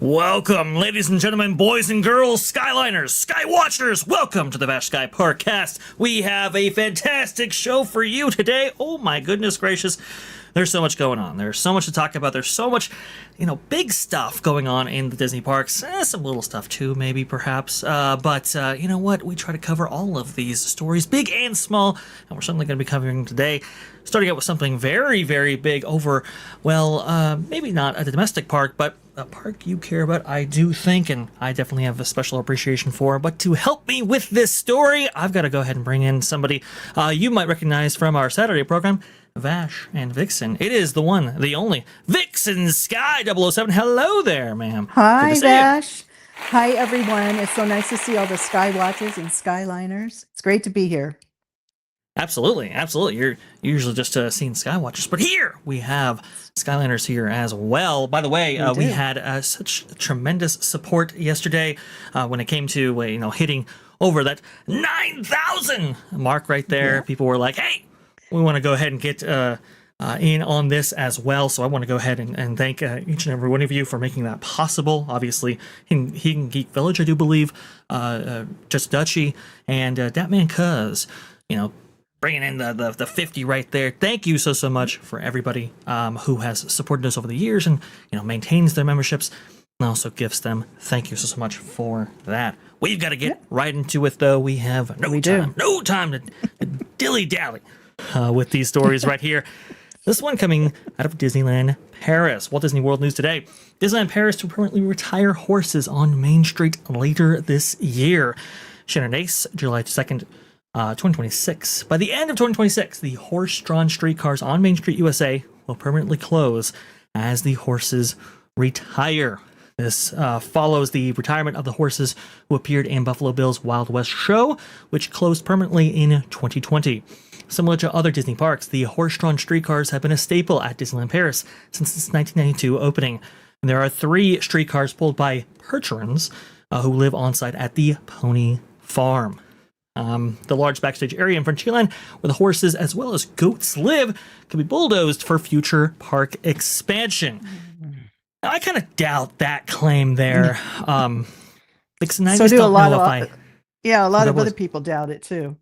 Welcome, ladies and gentlemen, boys and girls, Skyliners, Skywatchers. Welcome to the Vash Sky ParkCast. We have a fantastic show for you today. Oh my goodness gracious. There's so much going on. There's so much to talk about. There's so much, big stuff going on in the Disney parks. Some little stuff too, maybe, perhaps. But you know what? We try to cover all of these stories, big and small, and we're certainly going to be covering today, starting out with something very, very big over, maybe not a domestic park, but a park you care about, I do think, and I definitely have a special appreciation for. But to help me with this story, I've got to go ahead and bring in somebody you might recognize from our Saturday program, Vash and Vixen. It is the one, the only, Vixen Sky 007. Hello there, ma'am. Hi, Vash. Hi, everyone. It's so nice to see all the Sky Watchers and Skyliners. It's great to be here. Absolutely, absolutely. You're usually just seeing Skywatchers, but here we have Skyliners here as well. By the way, we had such tremendous support yesterday when it came to hitting over that 9,000 mark right there. Yeah. People were like, "Hey, we want to go ahead and get in on this as well." So I want to go ahead and thank each and every one of you for making that possible. Obviously, in Geek Village, I do believe, Just Dutchy and Datman Cuz, bringing in the 50 right there. Thank you so much for everybody who has supported us over the years and maintains their memberships and also gifts them. Thank you so much for that. We've got to get right into it, though. We have no time to dilly-dally with these stories right here. This one coming out of Disneyland Paris. Walt Disney World News today. Disneyland Paris to permanently retire horses on Main Street later this year. Shannon Ace, July 2nd, 2026. By the end of 2026, the horse-drawn streetcars on Main Street, USA will permanently close as the horses retire. This follows the retirement of the horses who appeared in Buffalo Bill's Wild West show, which closed permanently in 2020. Similar to other Disney parks, the horse-drawn streetcars have been a staple at Disneyland Paris since its 1992 opening. And there are 3 streetcars pulled by Percherons who live on-site at the Pony Farm. The large backstage area in Frontierland where the horses as well as goats live could be bulldozed for future park expansion. Now, I kind of doubt that claim there. So do a lot of other people doubt it too.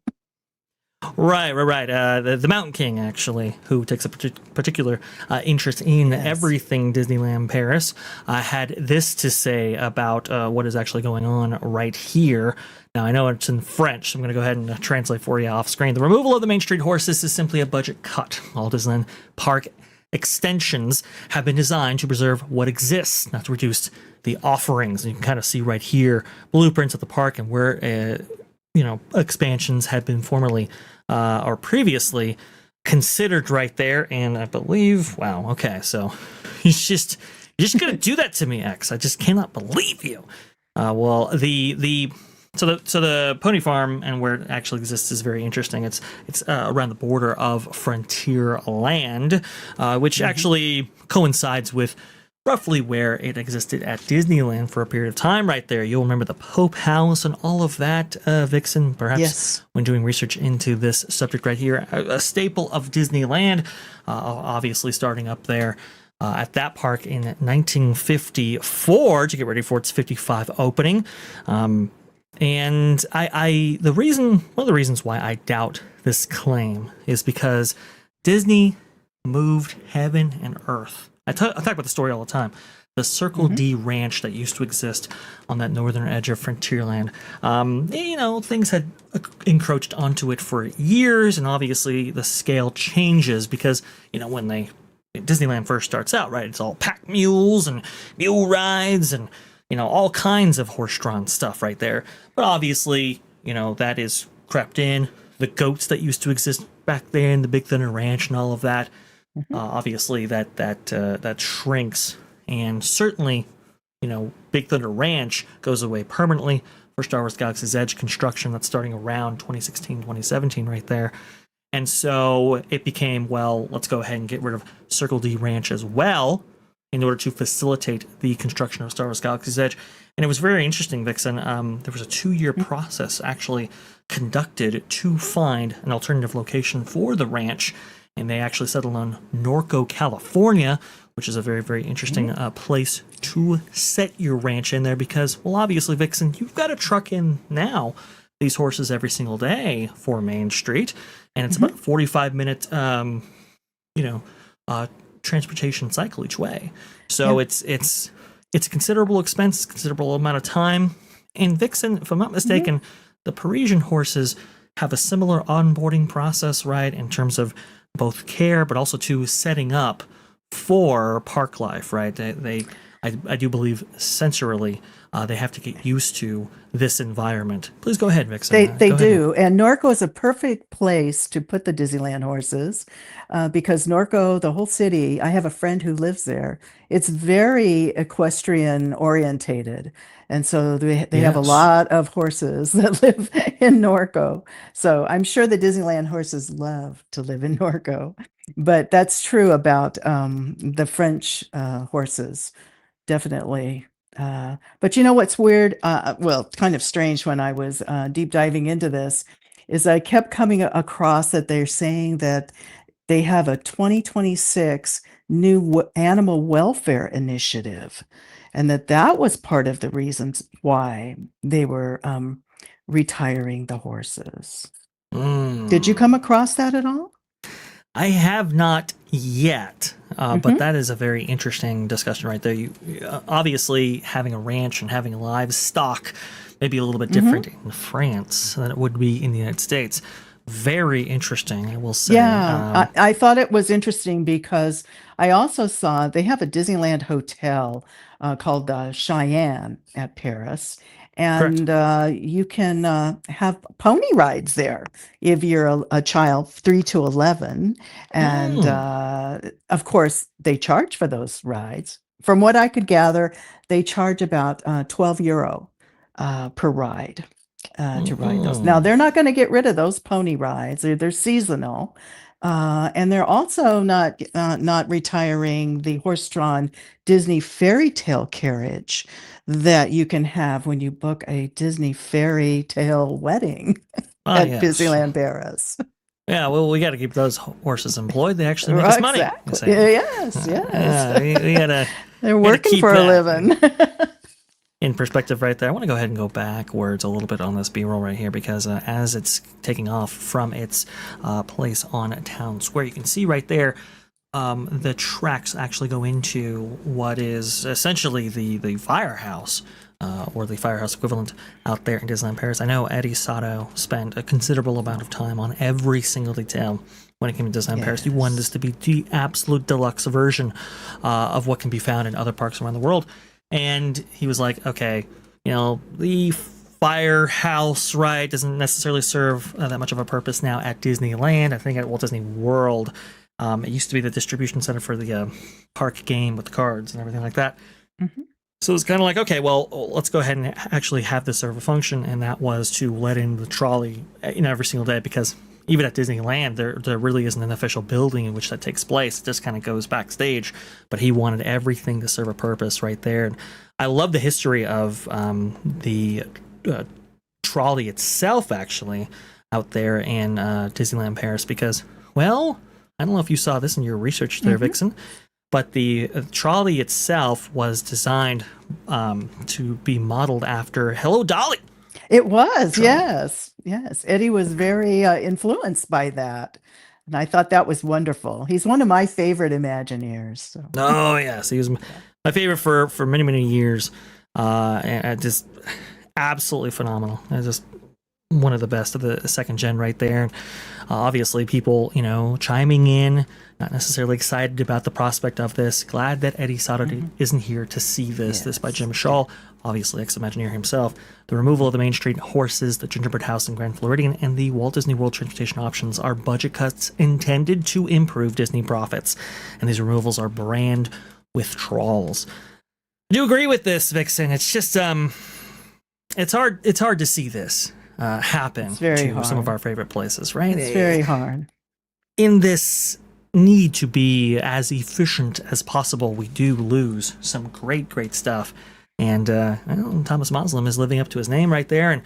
Right. The Mountain King, actually, who takes a particular interest in everything Disneyland Paris, had this to say about what is actually going on right here. Now, I know it's in French, so I'm going to go ahead and translate for you off screen. The removal of the Main Street horses is simply a budget cut. All Disneyland Park extensions have been designed to preserve what exists, not to reduce the offerings. And you can kind of see right here blueprints of the park and where expansions had been formerly or previously considered right there. And I believe, so you're just gonna do that to me, X. I just cannot believe you. So the Pony Farm and where it actually exists is very interesting. It's around the border of Frontierland, which actually coincides with roughly where it existed at Disneyland for a period of time right there. You'll remember the Pope House and all of that, Vixen, perhaps when doing research into this subject right here. A staple of Disneyland, obviously starting up there at that park in 1954 to get ready for its 55 opening. And one of the reasons why I doubt this claim is because Disney moved heaven and earth. I talk about the story all the time. The Circle D Ranch that used to exist on that northern edge of Frontierland. Things had encroached onto it for years, and obviously the scale changes because, when Disneyland first starts out, right, it's all pack mules and mule rides and all kinds of horse-drawn stuff right there. But obviously, that is crept in. The goats that used to exist back there in the Big Thunder Ranch and all of that, obviously that shrinks. And certainly, Big Thunder Ranch goes away permanently for Star Wars Galaxy's Edge construction that's starting around 2016, 2017 right there. And so it became, let's go ahead and get rid of Circle D Ranch as well, in order to facilitate the construction of Star Wars Galaxy's Edge. And it was very interesting, Vixen. There was a 2-year process actually conducted to find an alternative location for the ranch. and they actually settled on Norco, California, which is a very, very interesting place to set your ranch in there because, well, obviously, Vixen, you've got to truck in now these horses every single day for Main Street, and it's about a 45-minute, transportation cycle each way. So it's a considerable expense, considerable amount of time. And Vixen, if I'm not mistaken, the Parisian horses have a similar onboarding process, right, in terms of both care, but also to setting up for park life, right? I do believe sensorily they have to get used to this environment. Please go ahead, Vixen. They do. And Norco is a perfect place to put the Disneyland horses because Norco, the whole city, I have a friend who lives there. It's very equestrian orientated. And so they have a lot of horses that live in Norco. So I'm sure the Disneyland horses love to live in Norco. But that's true about the French horses, definitely. But you know what's weird? Well, kind of strange when I was deep diving into this is I kept coming across that they're saying that they have a 2026 new animal welfare initiative, and that was part of the reasons why they were retiring the horses. Did you come across that at all? I have not yet, but that is a very interesting discussion right there. You obviously, having a ranch and having livestock may be a little bit different in France than it would be in the United States. Very interesting, I will say. Yeah, I thought it was interesting because I also saw they have a Disneyland hotel called Cheyenne at Paris. And you can have pony rides there if you're a child 3 to 11. And of course, they charge for those rides. From what I could gather, they charge about €12 per ride to ride those. Now, they're not going to get rid of those pony rides. They're seasonal. And they're also not retiring the horse-drawn Disney fairy tale carriage that you can have when you book a Disney fairy tale wedding at Disneyland Paris. Yeah, well, we got to keep those horses employed. They actually make us money. Exactly. Yes. We gotta, they're working for a living. In perspective right there, I want to go ahead and go backwards a little bit on this B-roll right here because as it's taking off from its place on Town Square, you can see right there the tracks actually go into what is essentially the firehouse or the firehouse equivalent out there in Disneyland Paris. I know Eddie Sato spent a considerable amount of time on every single detail when it came to Disneyland Paris. He wanted this to be the absolute deluxe version of what can be found in other parks around the world. And he was like, okay, the firehouse, right, doesn't necessarily serve that much of a purpose now at Disneyland. I think at Walt Disney World, it used to be the distribution center for the park game with the cards and everything like that. So it's kind of like, okay, well, let's go ahead and actually have this serve a function, and that was to let in the trolley every single day because even at Disneyland, there really isn't an official building in which that takes place. It just kind of goes backstage. But he wanted everything to serve a purpose right there. And I love the history of the trolley itself, actually, out there in Disneyland Paris. Because, well, I don't know if you saw this in your research there, Vixen, but the trolley itself was designed to be modeled after Hello Dolly. It was, yes. Eddie was very influenced by that. And I thought that was wonderful. He's one of my favorite Imagineers. So. Oh, yes. He was my favorite for many, many years. And just absolutely phenomenal. Just one of the best of the second gen right there. Obviously, people, chiming in, not necessarily excited about the prospect of this. Glad that Eddie Sato isn't here to see this. This by Jim Shaw, obviously ex-Imagineer himself. The removal of the Main Street horses, the Gingerbread House in Grand Floridian, and the Walt Disney World transportation options are budget cuts intended to improve Disney profits. And these removals are brand withdrawals. I do agree with this, Vixen. It's just it's hard to see this happen to some of our favorite places, right? It's very hard. In this need to be as efficient as possible, we do lose some great stuff. And well, Thomas Moslem is living up to his name right there. And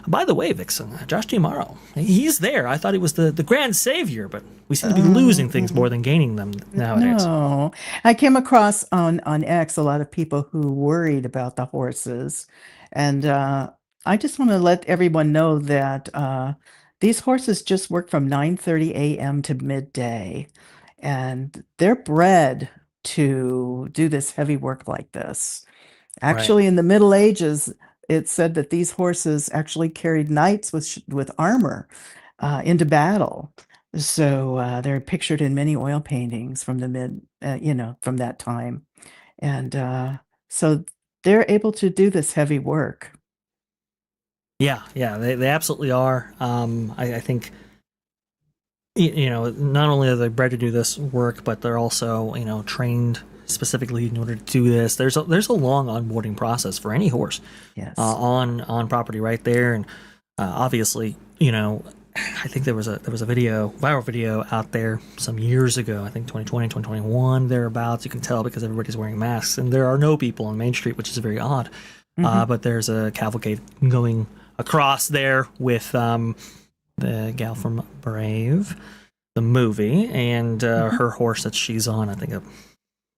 by the way, Vixen, Josh G. Morrow, he's there. I thought he was the grand savior, but we seem to be losing things more than gaining them nowadays. No, I came across on X a lot of people who worried about the horses, and I just want to let everyone know that these horses just work from 9:30 a.m. to midday, and they're bred to do this heavy work like this. Right. Actually, in the Middle Ages, it said that these horses actually carried knights with armor into battle. So they're pictured in many oil paintings from the from that time. And so they're able to do this heavy work. Yeah, they absolutely are. I think not only are they bred to do this work, but they're also trained specifically in order to do this. There's a long onboarding process for any horse. Yes. On property right there, and obviously I think there was a viral video out there some years ago, I think 2020, 2021, thereabouts. You can tell because everybody's wearing masks and there are no people on Main Street, which is very odd. But there's a cavalcade going across there with the gal from Brave, the movie, and her horse that she's on, I think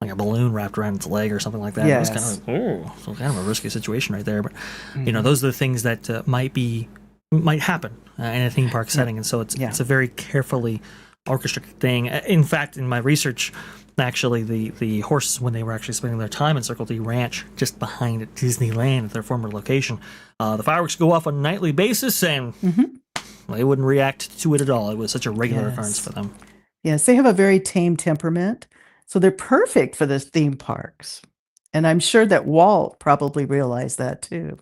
like a balloon wrapped around its leg or something like that. Yes. It was kind of a risky situation right there. But those are the things that might happen in a theme park setting, and so it's a very carefully orchestrated thing. In fact, in my research, actually, the horses, when they were actually spending their time in Circle D Ranch, just behind Disneyland at their former location, the fireworks go off on a nightly basis, and they wouldn't react to it at all. It was such a regular occurrence for them. Yes, they have a very tame temperament, so they're perfect for the theme parks. And I'm sure that Walt probably realized that too.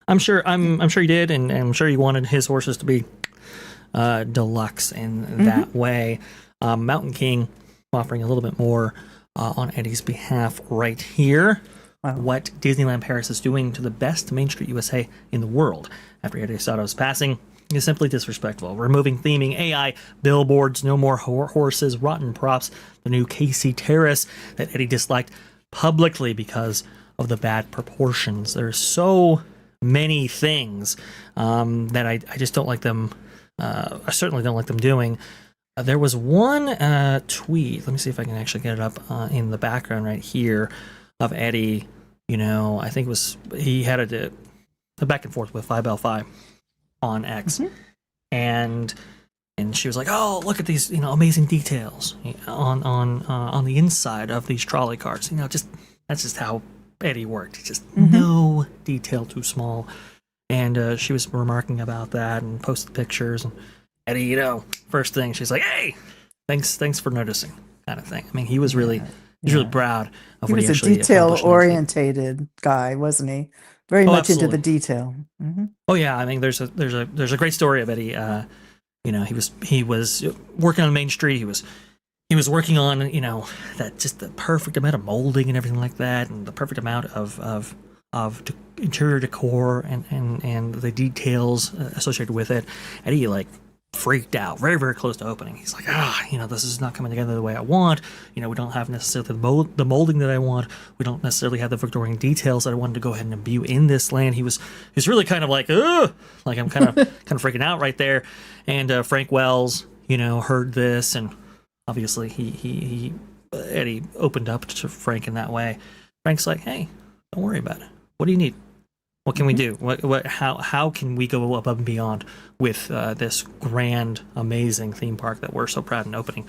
I'm sure he did, and I'm sure he wanted his horses to be deluxe in that way. Mountain King offering a little bit more on Eddie's behalf right here. Wow. What Disneyland Paris is doing to the best Main Street USA in the world after Eddie Sato's passing is simply disrespectful. Removing theming, AI, billboards, no more horses, rotten props, the new Casey Terrace that Eddie disliked publicly because of the bad proportions. There's so many things that I just don't like them. I certainly don't like them doing. There was one tweet. Let me see if I can actually get it up in the background right here of Eddie. I think he had a back and forth with 5L5 on X, and she was like, "Oh, look at these amazing details on the inside of these trolley cars." That's just how Eddie worked. Just no detail too small. And she was remarking about that and posted pictures. And Eddie, first thing she's like, "Hey, thanks for noticing," kind of thing. I mean, he was really proud of what he actually was a detail-orientated guy, wasn't he? Very much absolutely. into the detail. Oh yeah, I mean, there's a great story of Eddie. He was working on Main Street. He was working on that just the perfect amount of molding and everything like that, and the perfect amount of interior decor and the details associated with it. Eddie freaked out very, very close to opening. He's like, this is not coming together the way I want. We don't have necessarily the molding that I want. We don't necessarily have the Victorian details that I wanted to go ahead and imbue in this land. He was really kind of like, ugh, like I'm kind of freaking out right there. And Frank Wells, heard this, and obviously he Eddie opened up to Frank in that way. Frank's like, "Hey, don't worry about it. What do you need? What can we do? How can we go above and beyond with this grand, amazing theme park that we're so proud in opening?"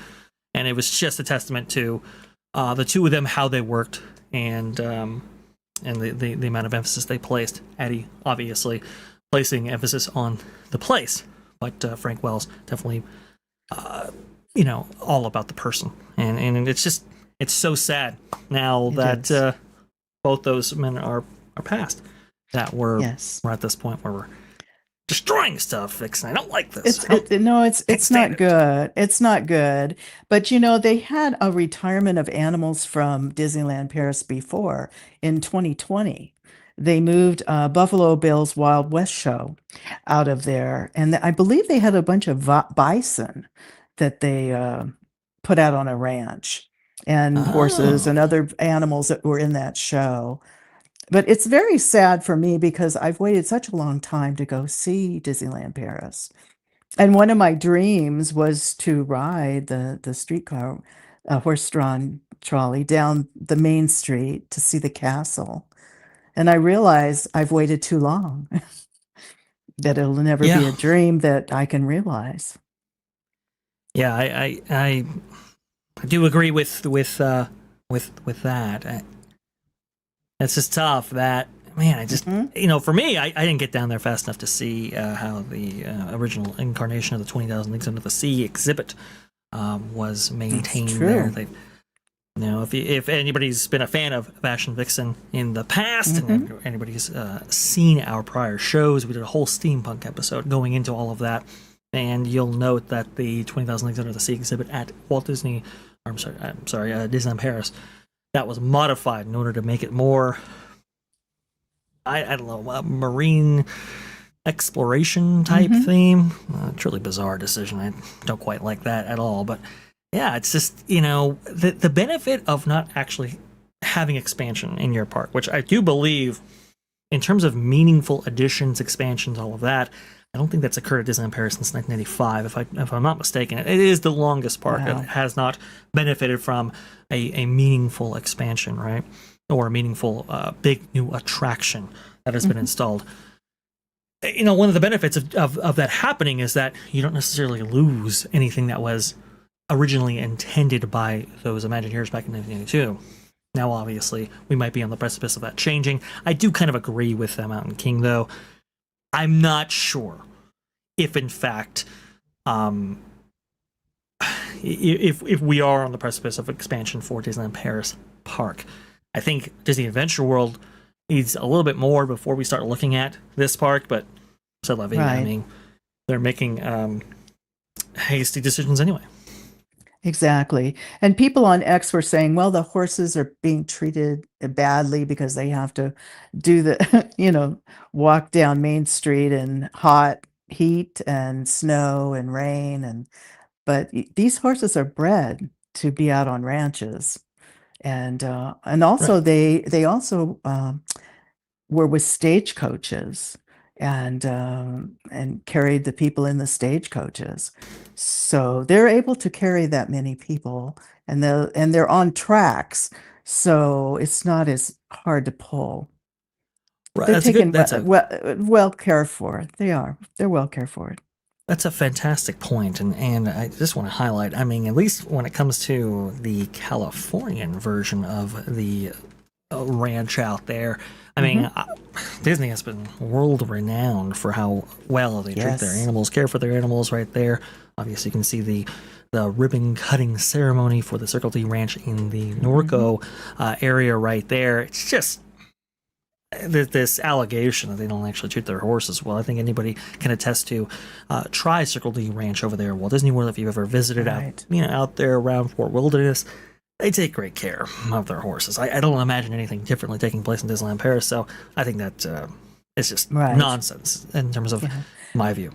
And it was just a testament to the two of them, how they worked, and the amount of emphasis they placed. Eddie, obviously, placing emphasis on the place, but Frank Wells definitely, all about the person. And it's so sad now that both those men are past. That we're at this point where we're destroying stuff, Vixen. I don't like this. It's not good. It's not good. But they had a retirement of animals from Disneyland Paris before in 2020. They moved Buffalo Bill's Wild West show out of there, and I believe they had a bunch of bison that they put out on a ranch. and horses Oh, and other animals that were in that show. But it's very sad for me because I've waited such a long time to go see Disneyland Paris. And one of my dreams was to ride the streetcar, horse-drawn trolley down the main street to see the castle. And I realize I've waited too long, that it'll never be yeah, a dream that I can realize. yeah. I do agree with that. It's just tough. That man, I just Mhm. for me, I didn't get down there fast enough to see how the original incarnation of the 20,000 Leagues Under the Sea exhibit was That's maintained there. true. They if anybody's been a fan of Vash and Vixen in the past, Mhm. and anybody's seen our prior shows, we did a whole steampunk episode going into all of that, and you'll note that the 20,000 Leagues Under the Sea exhibit at Disneyland Paris, that was modified in order to make it more, I don't know, marine exploration type Mhm. theme. Truly bizarre decision. I don't quite like that at all, but yeah, it's just the benefit of not actually having expansion in your park, which I do believe, in terms of meaningful additions, expansions, all of that. I don't think that's occurred at Disneyland Paris since 1985, if I'm not mistaken. It is the longest park that Wow. has not benefited from a meaningful expansion, right, or a meaningful big new attraction that has been Mhm. installed. One of the benefits of that happening is that you don't necessarily lose anything that was originally intended by those Imagineers back in 1992. Now, obviously, we might be on the precipice of that changing. I do kind of agree with Mountain King, though. I'm not sure if, in fact, um, if we are on the precipice of expansion for Disneyland Paris Park. I think Disney Adventure World needs a little bit more before we start looking at this park, but c'est la vie. I Right. mean, they're making hasty decisions anyway. Exactly. And people on X were saying, well, the horses are being treated badly because they have to do the, walk down Main Street in hot heat and snow and rain. But these horses are bred to be out on ranches. And Right. also they also were with stagecoaches and carried the people in the stagecoaches. So they're able to carry that many people, and they're on tracks, so it's not as hard to pull. Right. They're That's a good. taken well cared for. They are. They're well cared for. That's a fantastic point, and I just want to highlight. I mean, at least when it comes to the Californian version of the ranch out there, I mean, Mhm. Disney has been world renowned for how well they treat their Yes. animals, care for their animals. Right there, obviously, you can see the ribbon cutting ceremony for the Circle T Ranch in the Norco area right there. It's just this allegation that they don't actually treat their horses well. I think anybody can attest to. Try Circle D Ranch over there, Walt Disney World. If you've ever visited Right. out there around Fort Wilderness, they take great care of their horses. I don't imagine anything differently taking place in Disneyland Paris. So I think that it's just Right. nonsense in terms of Yeah. my view.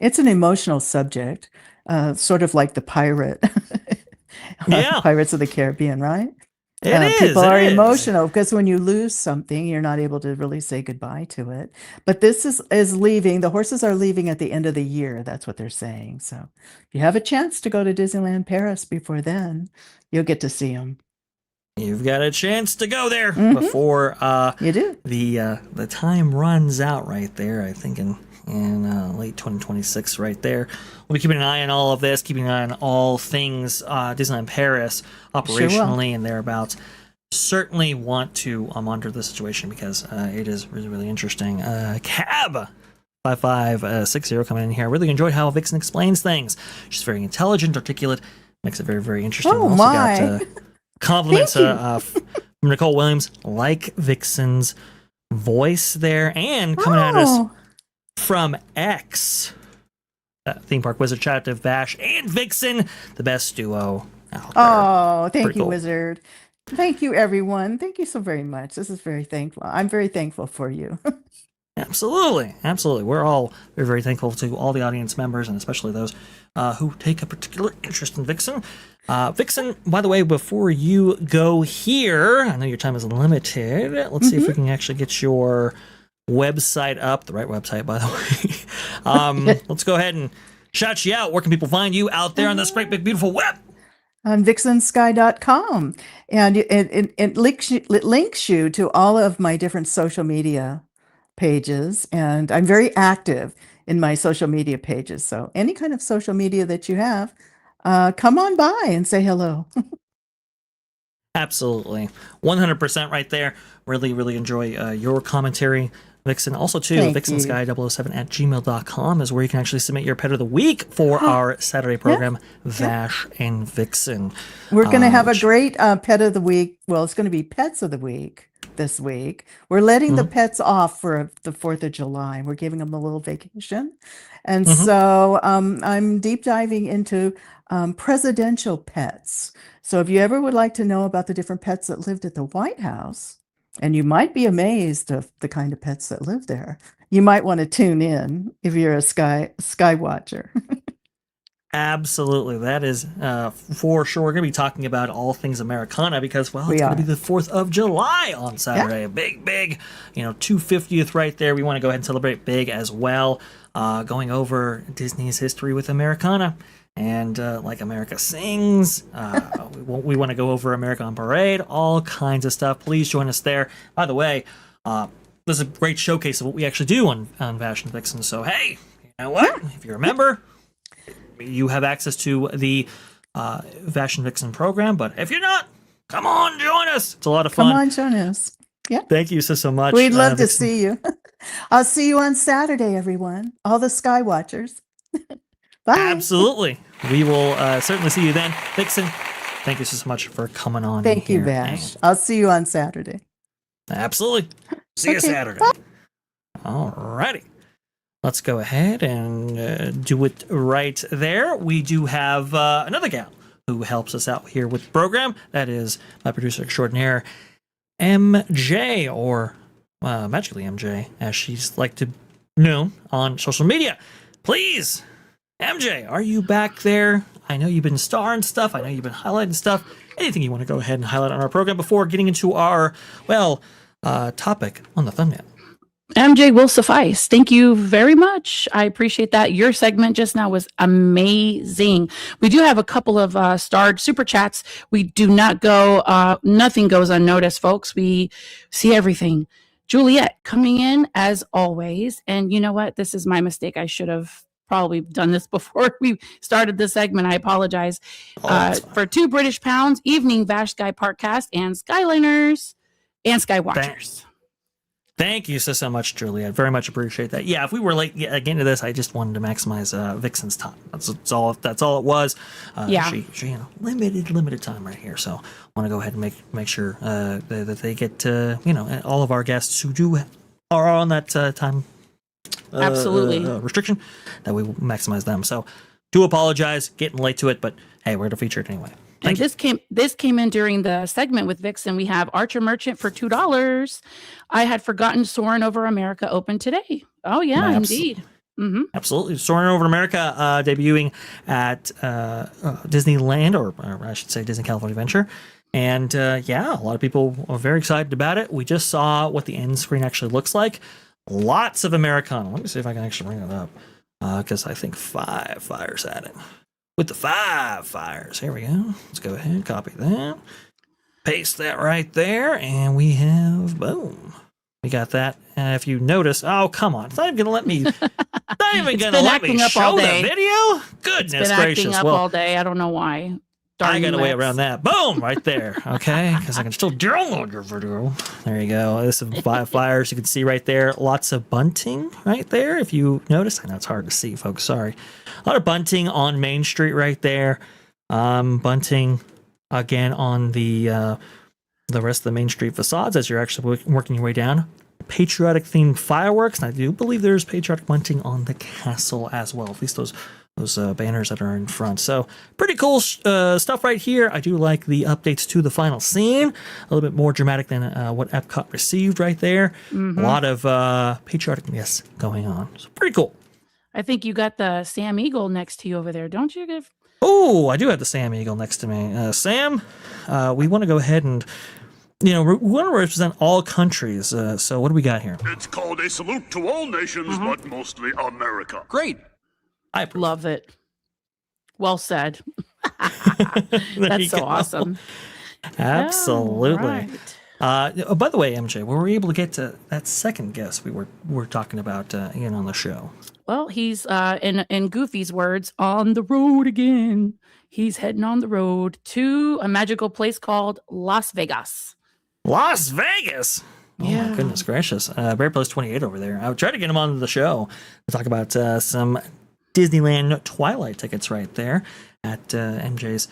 It's an emotional subject, sort of like the pirate, Yeah, Pirates of the Caribbean, right? it is. People It are is. emotional because when you lose something, you're not able to really say goodbye to it. But this is leaving. The horses are leaving at the end of the year. That's what they're saying. So if you have a chance to go to Disneyland Paris before then, you'll get to see them. You've got a chance to go there Hmm. before You do. the time runs out right there. I think in late 2026 right there. We'll be keeping an eye on all of this, keeping an eye on all things Disneyland Paris Sure will. operationally and thereabouts. Certainly want to monitor the situation because it is really, really interesting. Cab 5560 coming in here. I really enjoyed how Vixen explains things. She's very intelligent, articulate, makes it very, very interesting. Oh Also my. got compliments Thank you. from Nicole Williams, like Vixen's voice there, and coming at us Oh, from X, Theme Park Wizard, shout out to Vash and Vixen, the best duo out there. oh, thank Pretty you, cool. Wizard. Thank you, everyone. Thank you so very much. This is very thankful. I'm very thankful for you. Absolutely. Absolutely. We're all very, very thankful to all the audience members and especially those who take a particular interest in Vixen. Vixen, by the way, before you go here, I know your time is limited. Let's see if we can actually get your website up, the right website, by the way. Let's go ahead and shout you out. Where can people find you out there on this great, big, beautiful web? On vixensky.com. And it links you to all of my different social media pages. And I'm very active in my social media pages. So any kind of social media that you have, come on by and say hello. Absolutely. 100% right there. Really, really enjoy your commentary, Vixen. Also, too, Thank vixensky007 at gmail.com is where you can actually submit your pet of the week for our Saturday program, Vash and Vixen. We're going to have a great pet of the week. Well, it's going to be pets of the week this week. We're letting the pets off for the 4th of July. We're giving them a little vacation. And so I'm deep diving into presidential pets. So if you ever would like to know about the different pets that lived at the White House, and you might be amazed of the kind of pets that live there, you might want to tune in if you're a sky watcher. Absolutely. That is for sure. We're going to be talking about all things Americana because, well, it's going to be the 4th of July on Saturday. A big, 250th right there. We want to go ahead and celebrate big as well, going over Disney's history with Americana. And like America Sings, we want to go over America on Parade, all kinds of stuff. Please join us there. By the way, this is a great showcase of what we actually do on Vash and Vixen. So, hey, you know what? If you're a member, you have access to the Vash and Vixen program. But if you're not, come on, join us. It's a lot of fun. Come on, join us. Yeah. Thank you so much. We'd love to see you. I'll see you on Saturday, everyone. All the Sky Watchers. Bye. Absolutely. We will certainly see you then. Vixen, thank you so much for coming on. Thank you, Vash. I'll see you on Saturday. Absolutely. See you Saturday. Bye. All righty. Let's go ahead and do it right there. We do have another gal who helps us out here with the program. That is my producer extraordinaire, MJ, or MagicalyMJ, as she's like to known on social media. Please, MJ, are you back there? I know you've been starring stuff. I know you've been highlighting stuff. Anything you want to go ahead and highlight on our program before getting into our, topic on the thumbnail? MJ will suffice. Thank you very much. I appreciate that. Your segment just now was amazing. We do have a couple of starred super chats. We do not go, nothing goes unnoticed, folks. We see everything. Juliet coming in as always. And you know what? This is my mistake. I should have probably done this before we started the segment. I apologize. For £2 British. Evening Vash Sky ParkCast and Skyliners and Sky Watchers. Thank you so much, Juliet. Very much appreciate that. Yeah, if we were late getting to this, I just wanted to maximize Vixen's time. That's all it was. She limited time right here. So I want to go ahead and make sure that they get all of our guests who are on that time absolutely restriction, that we will maximize them. So do apologize getting late to it, but hey, we're going to feature it anyway. And this came in during the segment with Vixen. We have Archer Merchant for $2. I had forgotten Soarin' Over America open today. Oh yeah, indeed. Mm-hmm. Absolutely. Soarin' Over America debuting at Disneyland, or I should say Disney California Adventure. And a lot of people are very excited about it. We just saw what the end screen actually looks like. Lots of Americana. Let me see if I can actually bring it up, because I think 5 fires at it. With the 5 fires. Here we go. Let's go ahead and copy that. Paste that right there. And we have, boom. We got that. If you notice, oh, come on. It's not even going to let me, not even going to let me show the video? Goodness it's been gracious. Acting up all day. I don't know why. I got a way around that. Boom, right there. Okay, because I can still download your video. There you go. This is 5 fires. You can see right there. Lots of bunting right there. If you notice, I know it's hard to see, folks. Sorry. A lot of bunting on Main Street right there. Bunting again on the rest of the Main Street facades as you're actually working your way down. Patriotic themed fireworks, and I do believe there's patriotic bunting on the castle as well. At least those banners that are in front. So pretty cool stuff right here. I do like the updates to the final scene. A little bit more dramatic than what Epcot received right there. A lot of patrioticness going on. So pretty cool. I think you got the Sam Eagle next to you over there, don't you? Oh, I do have the Sam Eagle next to me. Sam, we want to go ahead and, we want to represent all countries. So what do we got here? It's called a salute to all nations, but mostly America. Great. I Love it. Well said. There That's you so go. awesome. Absolutely. Right. By the way, MJ, were we able to get to that second guest we were talking about Ian on the show? Well, he's in Goofy's words, on the road again. He's heading on the road to a magical place called Las Vegas. Las Vegas. Oh Yeah. my goodness gracious. Bear Place 28 over there. I would try to get him on the show to talk about some Disneyland Twilight tickets right there at MJ's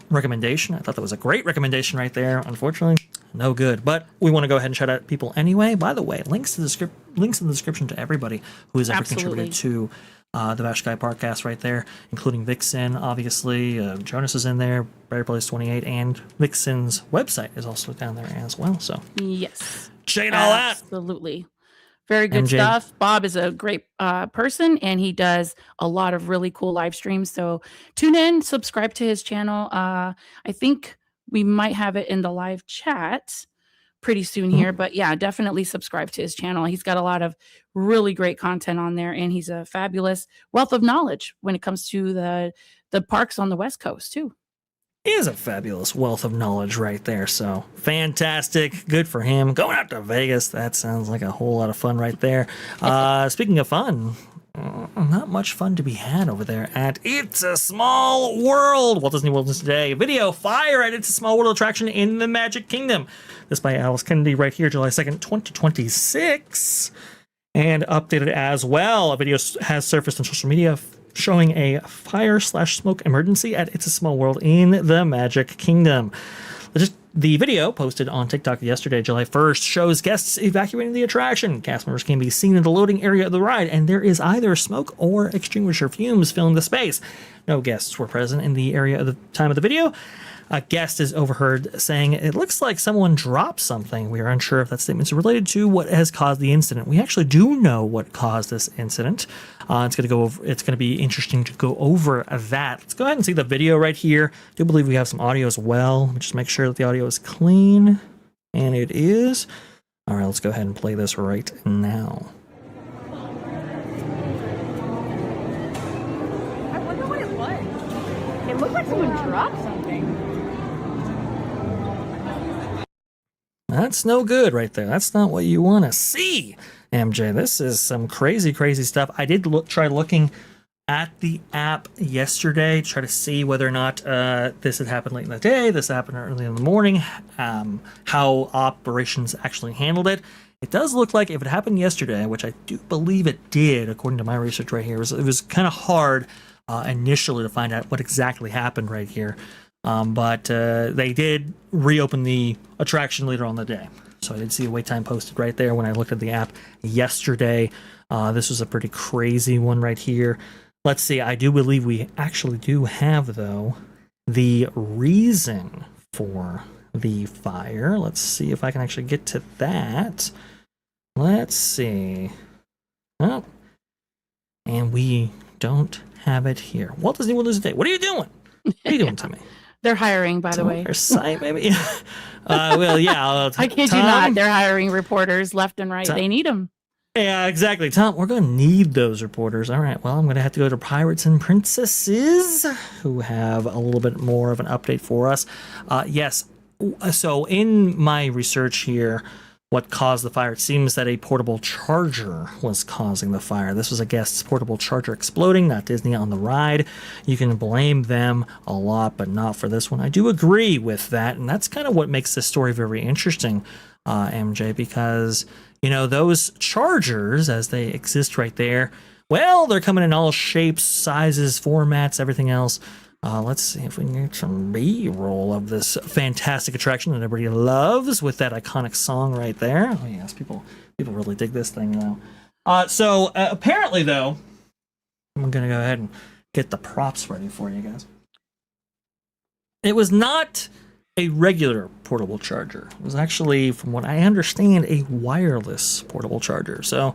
recommendation. I thought that was a great recommendation right there. Unfortunately, no good. But we want to go ahead and shout out people anyway. By the way, links in the description to everybody who has ever contributed to the Vash Sky ParkCast right there, including Vixen, obviously. Jonas is in there, Bear Place 28, and Vixen's website is also down there as well. So Yes. check it all out. Absolutely. Very good MJ. stuff. Bob is a great person, and he does a lot of really cool live streams. So tune in, subscribe to his channel. I think we might have it in the live chat pretty soon here, but yeah, definitely subscribe to his channel. He's got a lot of really great content on there, and he's a fabulous wealth of knowledge when it comes to the parks on the West Coast too. He is a fabulous wealth of knowledge right there. So fantastic. Good for him. Going out to Vegas. That sounds like a whole lot of fun right there. Speaking of fun, not much fun to be had over there at It's a Small World. Walt Disney World today. Video fire at It's a Small World attraction in the Magic Kingdom. This by Alice Kennedy right here, July 2nd, 2026. And updated as well. A video has surfaced on social media showing a fire/smoke emergency at It's a Small World in the Magic Kingdom. The video posted on TikTok yesterday, July 1st, shows guests evacuating the attraction. Cast members can be seen in the loading area of the ride, and there is either smoke or extinguisher fumes filling the space. No guests were present in the area at the time of the video. A guest is overheard saying, "It looks like someone dropped something. We are unsure if that statement is related to what has caused the incident." We actually do know what caused this incident. It's going to be interesting to go over that. Let's go ahead and see the video right here. I do believe we have some audio as well. Let me just make sure that the audio is clean, and it is. All right, let's go ahead and play this right now. I wonder what it was. It looked like someone dropped something. That's no good right there. That's not what you want to see, MJ. This is some crazy, crazy stuff. I did try looking at the app yesterday to try to see whether or not this had happened late in the day, this happened early in the morning, how operations actually handled it. It does look like if it happened yesterday, which I do believe it did, according to my research right here, it was kind of hard initially to find out what exactly happened right here. But they did reopen the attraction later on in the day. So I did see a wait time posted right there when I looked at the app yesterday. This was a pretty crazy one right here. Let's see. I do believe we actually do have, though, the reason for the fire. Let's see if I can actually get to that. Let's see. Oh. And we don't have it here. Walt Disney World today. What are you doing? What are you doing to me? They're hiring, by the way. Our site, maybe. Well, yeah. I kid you not. They're hiring reporters left and right. They need them. Yeah, exactly. Tom, we're going to need those reporters. All right. Well, I'm going to have to go to Pirates and Princesses, who have a little bit more of an update for us. Yes. So in my research here, what caused the fire? It seems that a portable charger was causing the fire. This was a guest's portable charger exploding, not Disney on the ride. You can blame them a lot, but not for this one. I do agree with that, and that's kind of what makes this story very interesting, MJ, because, you know, those chargers, as they exist right there, well, they're coming in all shapes, sizes, formats, everything else. Let's see if we can get some B-roll of this fantastic attraction that everybody loves with that iconic song right there. Oh yes, people really dig this thing now. So apparently, though, I'm going to go ahead and get the props ready for you guys. It was not a regular portable charger. It was actually, from what I understand, a wireless portable charger. So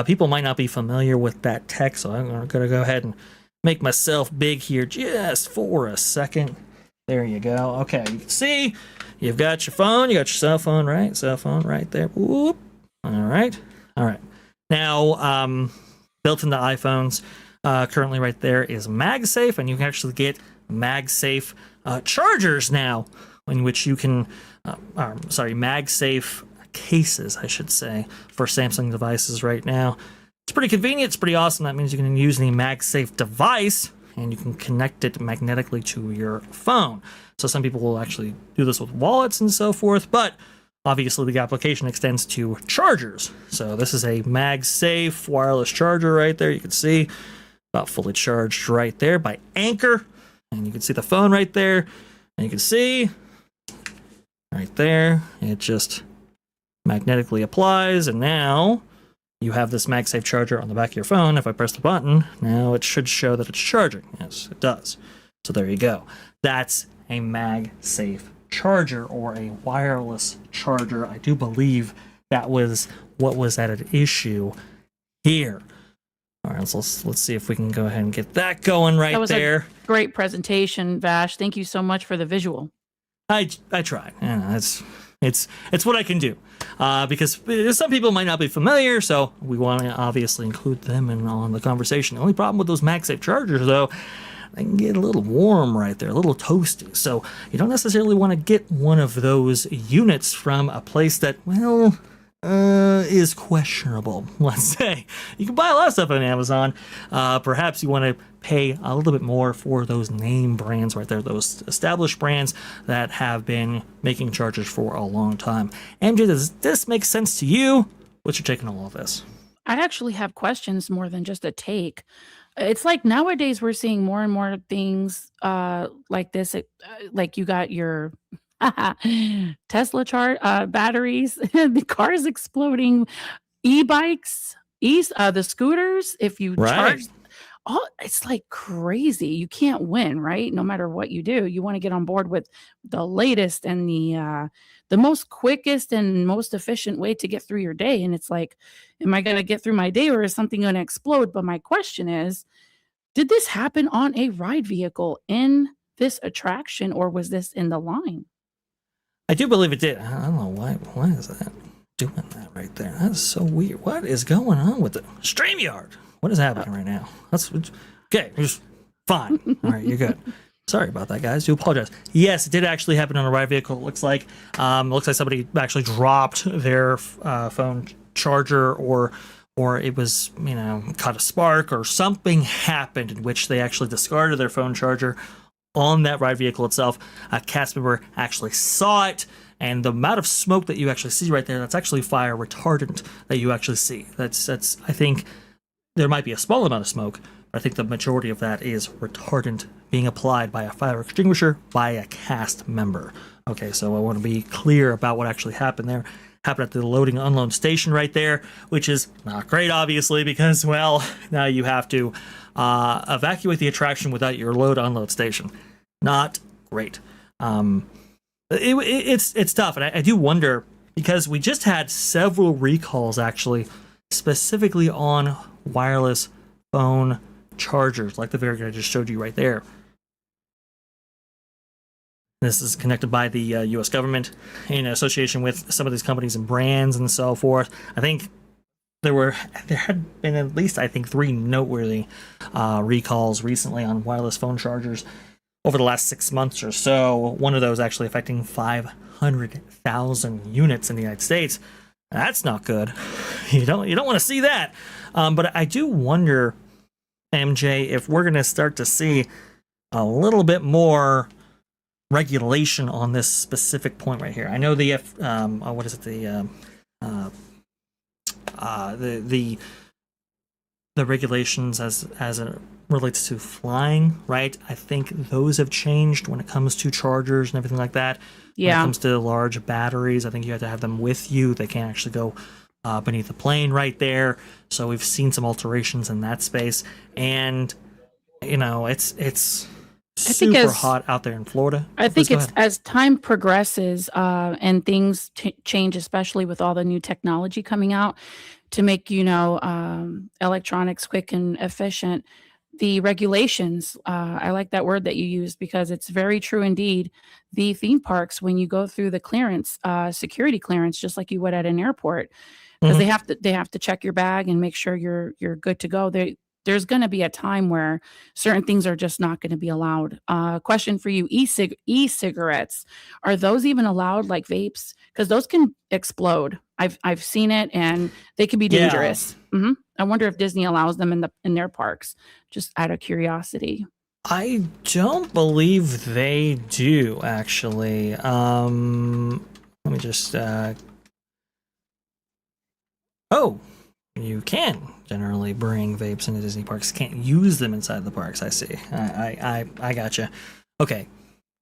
people might not be familiar with that tech, so I'm going to go ahead and make myself big here just for a second. There you go. Okay, you can see you've got your phone, you got your cell phone, right? Cell phone right there. Whoop. All right. Now, built into iPhones, currently right there is MagSafe, and you can actually get MagSafe chargers now, in which you can, MagSafe cases, I should say, for Samsung devices right now. It's pretty convenient. It's pretty awesome. That means you can use the MagSafe device and you can connect it magnetically to your phone. So some people will actually do this with wallets and so forth, but obviously the application extends to chargers. So this is a MagSafe wireless charger right there. You can see about fully charged right there by Anchor. And you can see the phone right there. And you can see right there, it just magnetically applies. And now you have this MagSafe charger on the back of your phone. If I press the button, now it should show that it's charging. Yes, it does. So there you go. That's a MagSafe charger, or a wireless charger. I do believe that was what was at an issue here. All right, so let's see if we can go ahead and get that going right there. That was a great presentation, Vash. Thank you so much for the visual. I tried. Yeah, it's what I can do, because some people might not be familiar, so we want to obviously include them on the conversation. The only problem with those MagSafe chargers, though, they can get a little warm right there, a little toasty. So you don't necessarily want to get one of those units from a place that, well, is questionable, let's say. You can buy a lot of stuff on Amazon. Perhaps you want to pay a little bit more for those name brands right there, those established brands that have been making chargers for a long time. MJ, does this make sense to you? What's your take on all of this? I actually have questions more than just a take. It's like nowadays we're seeing more and more things like this. Like you got your Tesla batteries, the cars exploding, e-bikes, the scooters. If you charge, it's like crazy. You can't win, right? No matter what you do, you want to get on board with the latest and the most quickest and most efficient way to get through your day. And it's like, am I going to get through my day, or is something going to explode? But my question is, did this happen on a ride vehicle in this attraction, or was this in the line? I do believe it did. I don't know why is that doing that right there. That's so weird. What is going on with the StreamYard? What is happening right now? That's okay. Just fine. All right, you're good. Sorry about that, guys. Do apologize. Yes, it did actually happen on a ride vehicle. It looks like somebody actually dropped their phone charger, or it was, caught a spark, or something happened in which they actually discarded their phone charger on that ride vehicle itself. A cast member actually saw it, and the amount of smoke that you actually see right there, that's actually fire retardant that you actually see. That's I think there might be a small amount of smoke, but I think the majority of that is retardant being applied by a fire extinguisher by a cast member. Okay, so I want to be clear about what actually happened there. Happened at the loading unload station right there, which is not great, obviously, because, well, now you have to evacuate the attraction without your load unload station. Not great. It's tough, and I do wonder, because we just had several recalls actually specifically on wireless phone chargers, like the very I just showed you right there. This is connected by the U.S. government in association with some of these companies and brands and so forth. I think there had been at least, I think, 3 noteworthy recalls recently on wireless phone chargers over the last 6 months or so. One of those actually affecting 500,000 units in the United States. That's not good. You don't want to see that. But I do wonder, MJ, if we're going to start to see a little bit more regulation on this specific point right here. I know the regulations as it relates to flying, right? I think those have changed when it comes to chargers and everything like that. Yeah. When it comes to large batteries, I think you have to have them with you. They can't actually go beneath the plane right there. So we've seen some alterations in that space, and it's super hot out there in Florida. I think Please go ahead. as time progresses and things change, especially with all the new technology coming out to make electronics quick and efficient. The regulations, I like that word that you used because it's very true indeed. The theme parks, when you go through the clearance, security clearance, just like you would at an airport, because they have to check your bag and make sure you're good to go. There's going to be a time where certain things are just not going to be allowed. Question for you: e-cigarettes, are those even allowed, like vapes? Because those can explode. I've seen it, and they can be dangerous. Yeah. I wonder if Disney allows them in their parks, just out of curiosity. I don't believe they do, actually. Let me just. Oh, you can generally bring vapes into Disney parks. Can't use them inside the parks. I see. I gotcha. Okay,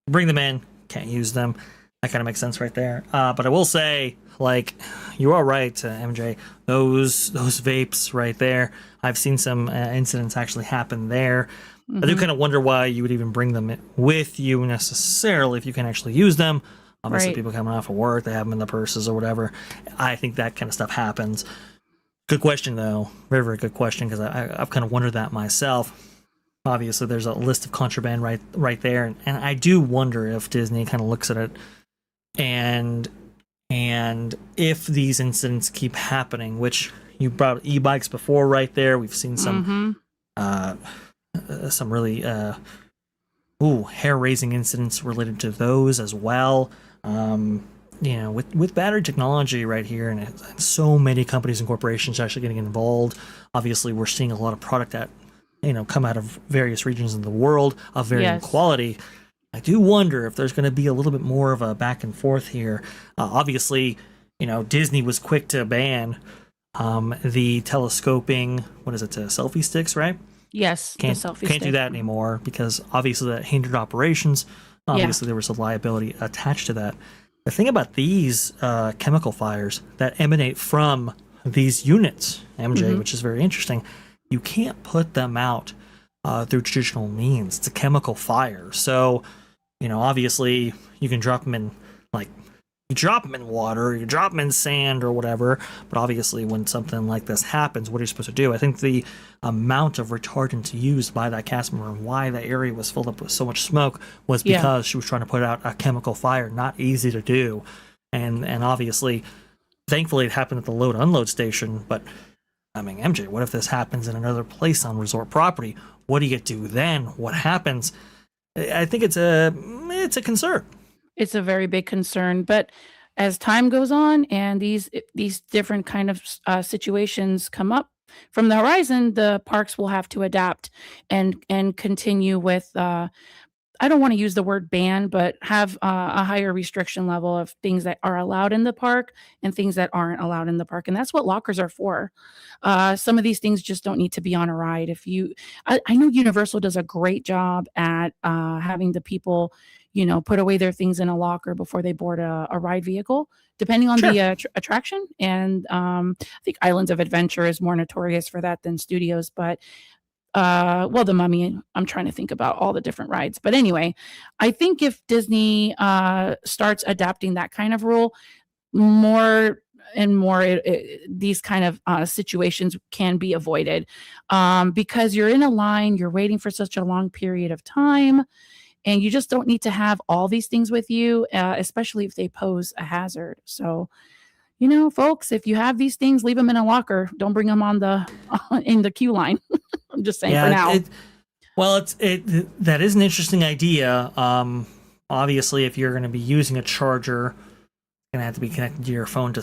bring them in. Can't use them. That kind of makes sense right there. But I will say, like, you are right, MJ. Those vapes right there. I've seen some incidents actually happen there. I do kind of wonder why you would even bring them with you necessarily if you can actually use them. Obviously, people coming off of work, they have them in the purses or whatever. I think that kind of stuff happens. Good question, though. Very, very good question, because I've kind of wondered that myself. Obviously, there's a list of contraband right there, and I do wonder if Disney kind of looks at it and if these incidents keep happening, which you brought up e-bikes before right there. We've seen some really hair-raising incidents related to those as well. With battery technology right here, and so many companies and corporations actually getting involved. Obviously, we're seeing a lot of product that come out of various regions of the world of varying quality. I do wonder if there's going to be a little bit more of a back and forth here. Obviously, Disney was quick to ban the telescoping, selfie sticks, right? Yes, can't do that anymore, because obviously that hindered operations. Obviously, there was a liability attached to that. The thing about these chemical fires that emanate from these units, MJ, which is very interesting, you can't put them out through traditional means. It's a chemical fire. So, obviously you can drop them in, you drop them in water, you drop them in sand or whatever, but obviously when something like this happens, what are you supposed to do? I think the amount of retardant used by that cast member and why that area was filled up with so much smoke was because she was trying to put out a chemical fire. Not easy to do. And obviously, thankfully it happened at the load-unload station, but I mean, MJ, what if this happens in another place on resort property? What do you do then? What happens? I think it's a concern. It's a very big concern, but as time goes on and these different kind of situations come up from the horizon, the parks will have to adapt and continue with I don't want to use the word ban, but have a higher restriction level of things that are allowed in the park and things that aren't allowed in the park. And that's what lockers are for. Some of these things just don't need to be on a ride. I know Universal does a great job at having the people, put away their things in a locker before they board a ride vehicle, depending on the attraction. And I think Islands of Adventure is more notorious for that than Studios, but the Mummy, I'm trying to think about all the different rides. But anyway, I think if Disney starts adapting that kind of rule, more and more these kind of situations can be avoided, because you're in a line, you're waiting for such a long period of time, and you just don't need to have all these things with you, especially if they pose a hazard. So, folks, if you have these things, leave them in a locker. Don't bring them in the queue line. I'm just saying for now. That is an interesting idea. Obviously, if you're going to be using a charger, it's going to have to be connected to your phone to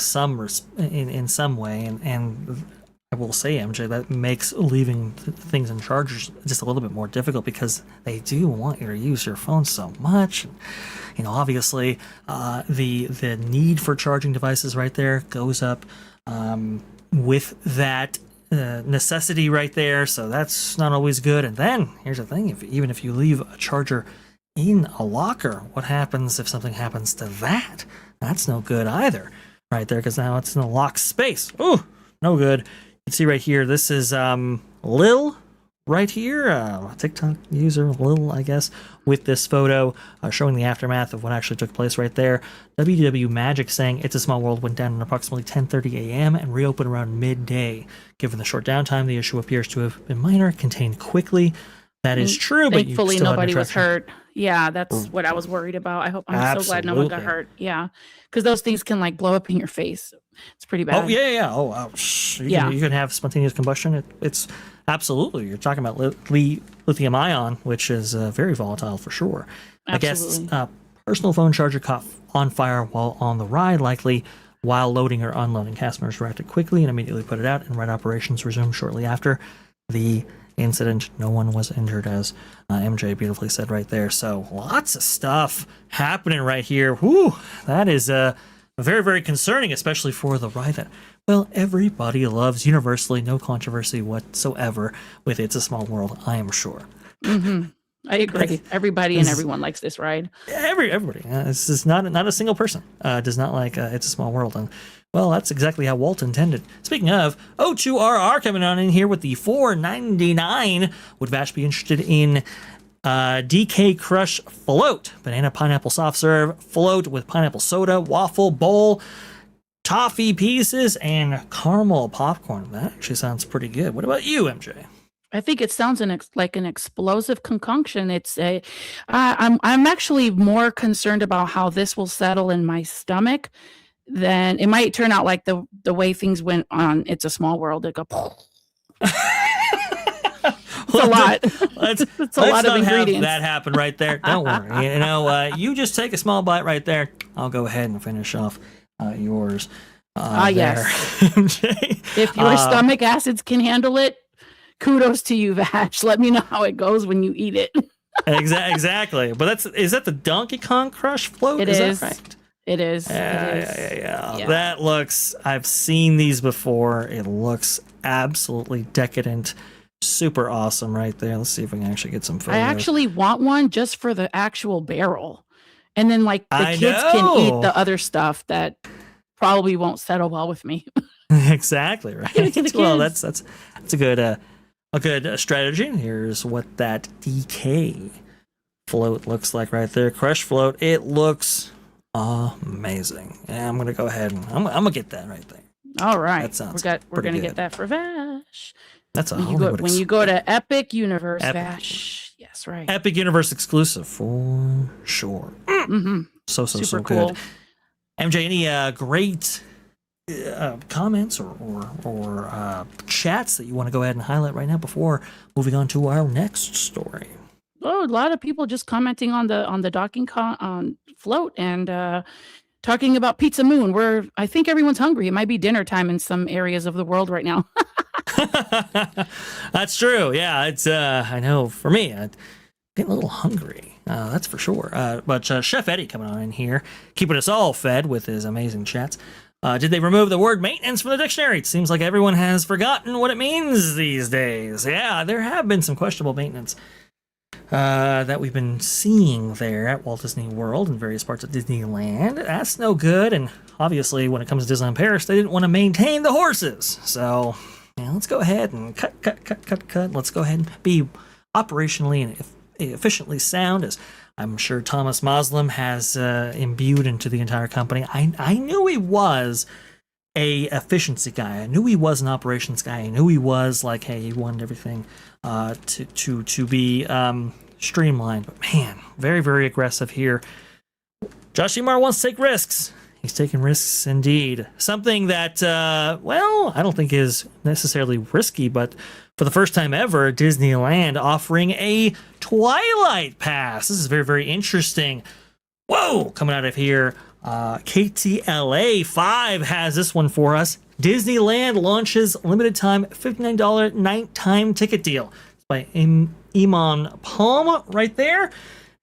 in some way. And I will say, MJ, that makes leaving things in chargers just a little bit more difficult, because they do want you to use your phone so much. Obviously, the need for charging devices right there goes up with that necessity right there, so that's not always good. And then here's the thing: even if you leave a charger in a locker, what happens if something happens to that? That's no good either. right there because now it's in a locked space. Ooh, no good. You can see right here, this is Lil right here, TikTok user Lil, I guess, with this photo showing the aftermath of what actually took place right there. WDW Magic saying It's a Small World went down at approximately 10:30 a.m. and reopened around midday. Given the short downtime, the issue appears to have been minor, contained quickly. That is true, but thankfully you still nobody had was hurt. Yeah, that's what I was worried about. I'm so glad no one got Absolutely. hurt. Yeah, because those things can like blow up in your face. It's pretty bad. Oh yeah. Oh, you can have spontaneous combustion. It's absolutely. You're talking about lithium ion, which is very volatile for sure. Absolutely. I guess personal phone charger caught on fire while on the ride, likely while loading or unloading. Customers reacted quickly and immediately put it out, and ride operations resumed shortly after the incident. No one was injured, as MJ beautifully said right there. So lots of stuff happening right here. Whew, that is very, very concerning, especially for the ride that, well, everybody loves universally, no controversy whatsoever with It's a Small World, I am sure. I agree. Everybody and everyone likes this ride. Everybody. This is not a single person does not like It's a Small World. And, well, that's exactly how Walt intended. Speaking of, O2RR coming on in here with the $4.99. Would Vash be interested in DK Crush Float? Banana Pineapple Soft Serve Float with pineapple soda, waffle bowl, toffee pieces, and caramel popcorn. That actually sounds pretty good. What about you, MJ? I think it sounds like an explosive concoction. I'm actually more concerned about how this will settle in my stomach than it might turn out like the way things went on It's a Small World. It go. It's a lot. It's a lot of ingredients. Have that happen right there. Don't worry. You just take a small bite right there. I'll go ahead and finish off yours. Yes. MJ. If your stomach acids can handle it, kudos to you, Vash. Let me know how it goes when you eat it. Exactly. But is that the Donkey Kong Crush Float? It is. That right? It is. Yeah. That looks, I've seen these before. It looks absolutely decadent. Super awesome right there. Let's see if we can actually get some photos. I actually want one just for the actual barrel. And then like the kids can eat the other stuff that probably won't settle well with me. Exactly, right. Give it to the Well, kids. that's a good strategy. Here's what that DK float looks like right there. Crush Float. It looks amazing. And I'm gonna go ahead and I'm gonna get that right there. All right. That sounds we're gonna good. get that for Vash. That's when you go to Epic Universe, Vash. Yes, right. Epic Universe exclusive for sure. So Super cool. good. MJ, any great comments or chats that you want to go ahead and highlight right now before moving on to our next story? Oh, a lot of people just commenting on the docking float and talking about Pizza Moon, where I think everyone's hungry. It might be dinner time in some areas of the world right now. That's true. Yeah, it's I know for me, I get a little hungry. That's for sure. But Chef Eddie coming on in here, keeping us all fed with his amazing chats. Did they remove the word maintenance from the dictionary? It seems like everyone has forgotten what it means these days. Yeah, there have been some questionable maintenance that we've been seeing there at Walt Disney World and various parts of Disneyland. That's no good. And obviously, when it comes to Disneyland Paris, they didn't want to maintain the horses. So, let's go ahead and cut. Let's go ahead and be operationally and efficiently sound, as I'm sure Thomas Moslem has imbued into the entire company. I knew he was a efficiency guy. I knew he was an operations guy. I knew he was like, hey, he wanted everything to be streamlined. But man, very, very aggressive here. Josh Seymour wants to take risks. He's taking risks indeed. Something that, I don't think is necessarily risky, but for the first time ever, Disneyland offering a Twilight Pass. This is very, very interesting. Whoa, coming out of here. KTLA 5 has this one for us. Disneyland launches limited time $59 nighttime ticket deal. It's by Iman Palm right there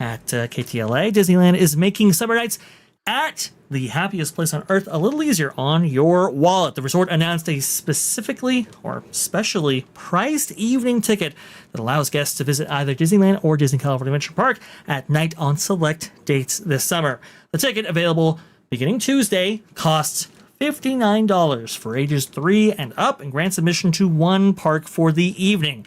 at KTLA. Disneyland is making summer nights at the happiest place on earth a little easier on your wallet. The resort announced a specially priced evening ticket that allows guests to visit either Disneyland or Disney California Adventure Park at night on select dates this summer. The ticket, available beginning Tuesday, costs $59 for ages 3 and up and grants admission to one park for the evening.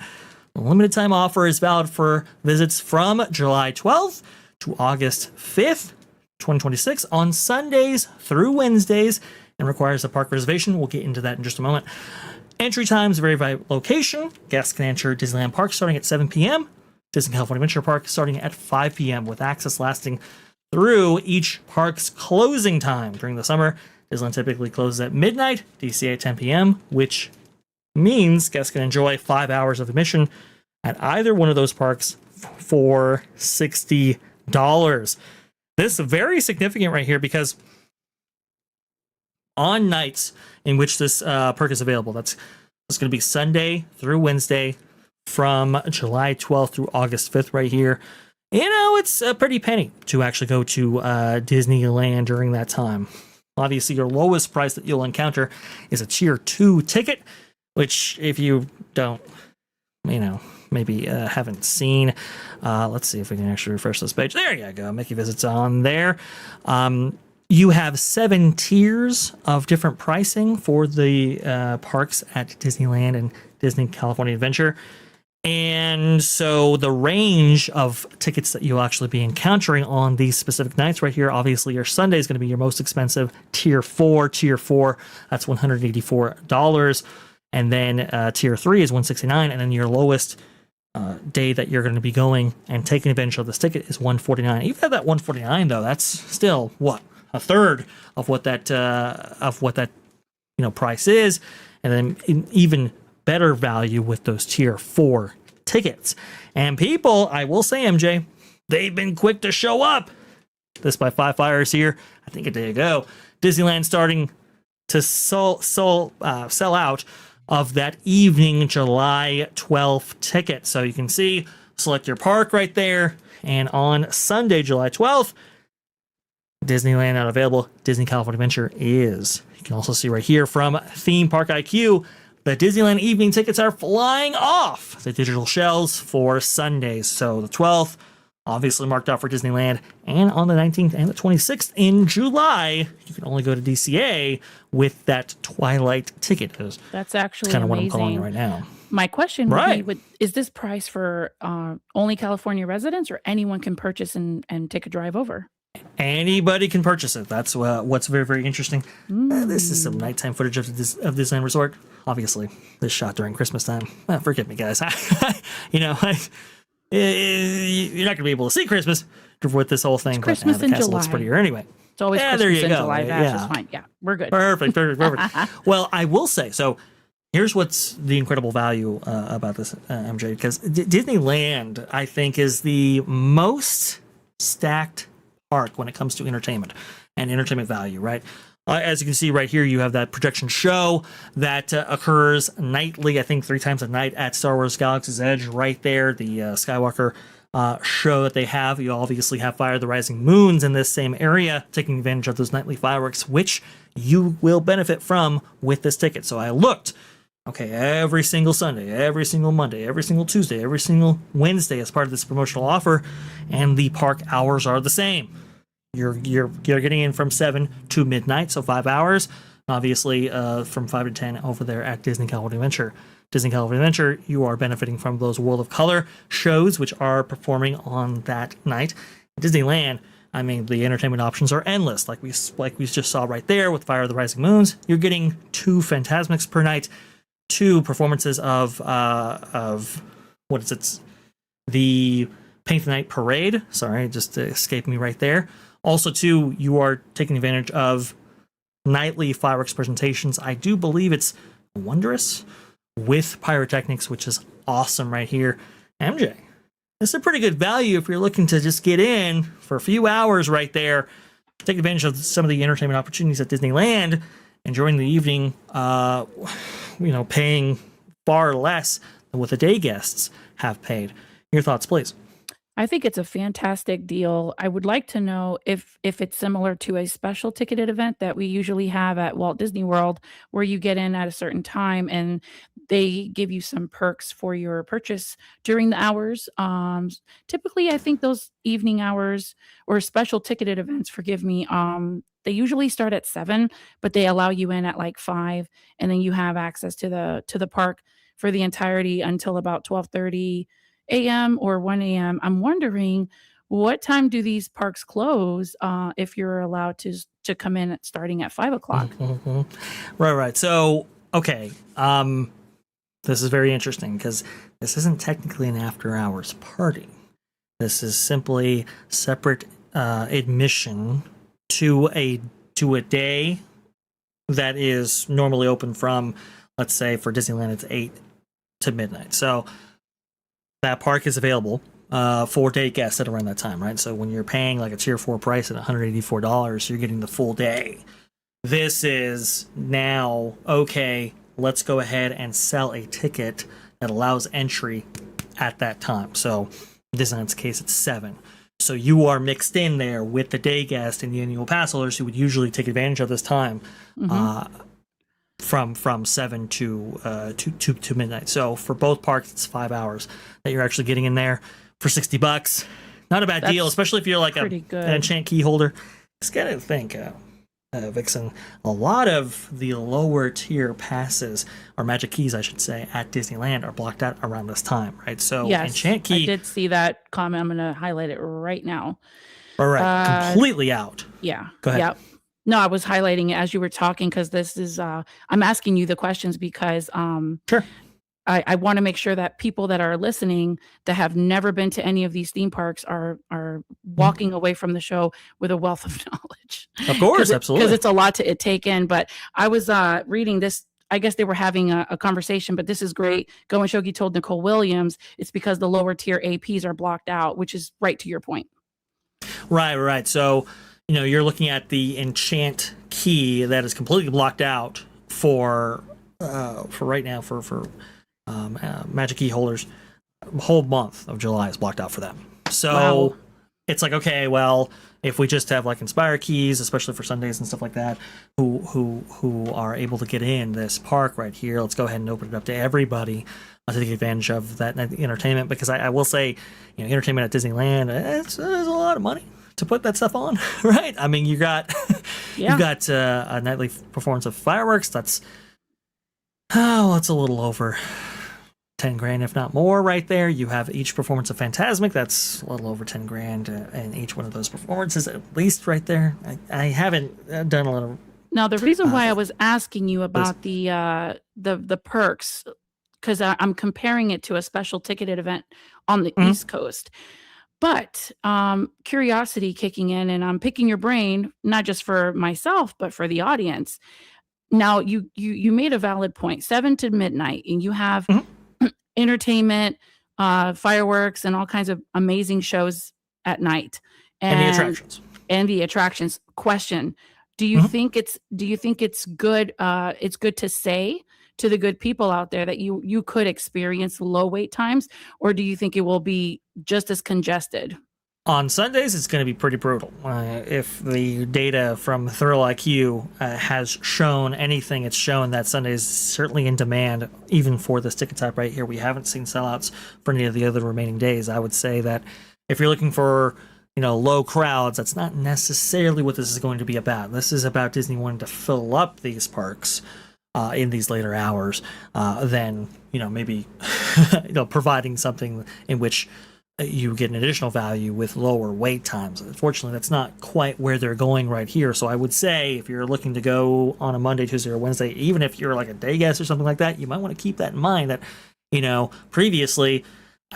The limited time offer is valid for visits from July 12th to August 5th, 2026 on Sundays through Wednesdays and requires a park reservation. We'll get into that in just a moment. Entry times vary by location. Guests can enter Disneyland Park starting at 7 p.m., Disney California Adventure Park starting at 5 p.m., with access lasting through each park's closing time. During the summer, Disneyland typically closes at midnight, DCA at 10 p.m., which means guests can enjoy 5 hours of admission at either one of those parks for $60. This is very significant right here because on nights in which this perk is available, it's going to be Sunday through Wednesday from July 12th through August 5th right here. You know, it's a pretty penny to actually go to Disneyland during that time. Obviously, your lowest price that you'll encounter is a Tier 2 ticket, which if you don't, maybe haven't seen, let's see if we can actually refresh this page. There you go. Mickey Visits on there. You have 7 tiers of different pricing for the parks at Disneyland and Disney California Adventure. And so the range of tickets that you'll actually be encountering on these specific nights right here, obviously your Sunday is going to be your most expensive. Tier 4, that's $184. And then Tier 3 is $169. And then your lowest day that you're going to be going and taking advantage of this ticket is $149. Even at that $149 though, that's still what? A third of what that price is, and then even better value with those Tier 4 tickets. And people, I will say, MJ, they've been quick to show up. This by 5 Fires here, I think a day ago. Disneyland starting to sell out of that evening July 12th ticket. So you can see, select your park right there, and on Sunday, July 12th, Disneyland not available. Disney California Adventure is. You can also see right here from Theme Park IQ, the Disneyland evening tickets are flying off the digital shelves for Sundays. So the 12th, obviously marked out for Disneyland, and on the 19th and the 26th in July, you can only go to DCA with that Twilight ticket. That's actually kind of amazing. what I'm calling it right now. My question would be, is this price for only California residents, or anyone can purchase and take a drive over? Anybody can purchase it. That's what's very, very interesting. This is some nighttime footage of Disneyland Resort. Obviously, this shot during Christmas time. Forgive me, guys. You're not going to be able to see Christmas with this whole thing. It's Christmas in July. Looks prettier anyway. It's always Christmas in July. That's fine. Yeah, we're good. Perfect. Well, I will say, so here's what's the incredible value about this, MJ, because Disneyland, I think, is the most stacked park when it comes to entertainment and entertainment value, right? As you can see right here, you have that projection show that occurs nightly, I think 3 times a night at Star Wars Galaxy's Edge right there, the Skywalker show that they have. You obviously have Fire the Rising Moons in this same area, taking advantage of those nightly fireworks, which you will benefit from with this ticket. So I looked, okay, every single Sunday, every single Monday, every single Tuesday, every single Wednesday as part of this promotional offer, and the park hours are the same. You're getting in from 7 to midnight, so 5 hours. Obviously, from 5 to 10 over there at Disney California Adventure. Disney California Adventure, you are benefiting from those World of Color shows, which are performing on that night. Disneyland, I mean, the entertainment options are endless. Like we just saw right there with Fire of the Rising Moons. You're getting 2 Phantasmics per night, 2 performances of what is it? The Paint the Night Parade. Sorry, it just escaped me right there. Also, too, you are taking advantage of nightly fireworks presentations. I do believe it's Wondrous with pyrotechnics, which is awesome right here. MJ, this is a pretty good value if you're looking to just get in for a few hours right there, take advantage of some of the entertainment opportunities at Disneyland, and during the evening, paying far less than what the day guests have paid. Your thoughts, please. I think it's a fantastic deal. I would like to know if it's similar to a special ticketed event that we usually have at Walt Disney World, where you get in at a certain time and they give you some perks for your purchase during the hours. Typically, I think those evening hours or special ticketed events, forgive me, they usually start at 7, but they allow you in at like 5, and then you have access to the park for the entirety until about 12:30 a.m. or 1 a.m. I'm wondering, what time do these parks close if you're allowed to come in starting at 5 o'clock? Mhm. Right. So, okay. This is very interesting because this isn't technically an after hours party. This is simply separate admission to a day that is normally open from, let's say for Disneyland, it's 8 to midnight. So that park is available for day guests at around that time, right? So when you're paying like a tier 4 price at $184, you're getting the full day. This is now, okay, let's go ahead and sell a ticket that allows entry at that time. So in Disneyland's case, it's 7. So you are mixed in there with the day guest and the annual pass holders who would usually take advantage of this time from 7 to midnight. So for both parks, it's 5 hours that you're actually getting in there for $60. Not a bad deal, especially if you're like an enchant key holder. Just gotta think, Vixen, a lot of the lower tier passes, or magic keys, I should say, at Disneyland are blocked out around this time, right? So Yes, enchant key, I did see that comment. I'm going to highlight it right now. all right, completely out. Yeah. Go ahead. Yep. No, I was highlighting it as you were talking because this is, I'm asking you the questions because Sure. I want to make sure that people that are listening that have never been to any of these theme parks are walking away from the show with a wealth of knowledge. Of course, absolutely. Because it's a lot to take in. But I was reading this. I guess they were having a conversation, but this is great. Go and Shogi told Nicole Williams it's because the lower tier APs are blocked out, which is right to your point. Right. So, you're looking at the enchant key that is completely blocked out for right now for magic key holders. The whole month of July is blocked out for them. So It's like, okay, well, if we just have like Inspire keys, especially for Sundays and stuff like that, who are able to get in this park right here, let's go ahead and open it up to everybody to take advantage of that entertainment. Because I will say, entertainment at Disneyland, it's a lot of money to put that stuff on, right? I mean, you've got a nightly performance of fireworks. That's it's a little over 10 grand, if not more, right there. You have each performance of Fantasmic. That's a little over 10 grand in each one of those performances, at least right there. I haven't done a lot of. Now, the reason why I was asking you about the perks, because I'm comparing it to a special ticketed event on the East Coast. But curiosity kicking in, and I'm picking your brain, not just for myself, but for the audience. Now, you made a valid point, 7 to midnight, and you have entertainment, fireworks, and all kinds of amazing shows at night, and the attractions. Question: do you think it's good? It's good to say to the good people out there that you could experience low wait times, or do you think it will be just as congested? On Sundays, it's going to be pretty brutal. If the data from Thrill IQ has shown anything, it's shown that Sunday is certainly in demand, even for this ticket type right here. We haven't seen sellouts for any of the other remaining days. I would say that if you're looking for low crowds, that's not necessarily what this is going to be about. This is about Disney wanting to fill up these parks in these later hours, than maybe providing something in which you get an additional value with lower wait times. Unfortunately, that's not quite where they're going right here. So I would say if you're looking to go on a Monday, Tuesday, or Wednesday, even if you're like a day guest or something like that, you might want to keep that in mind that, previously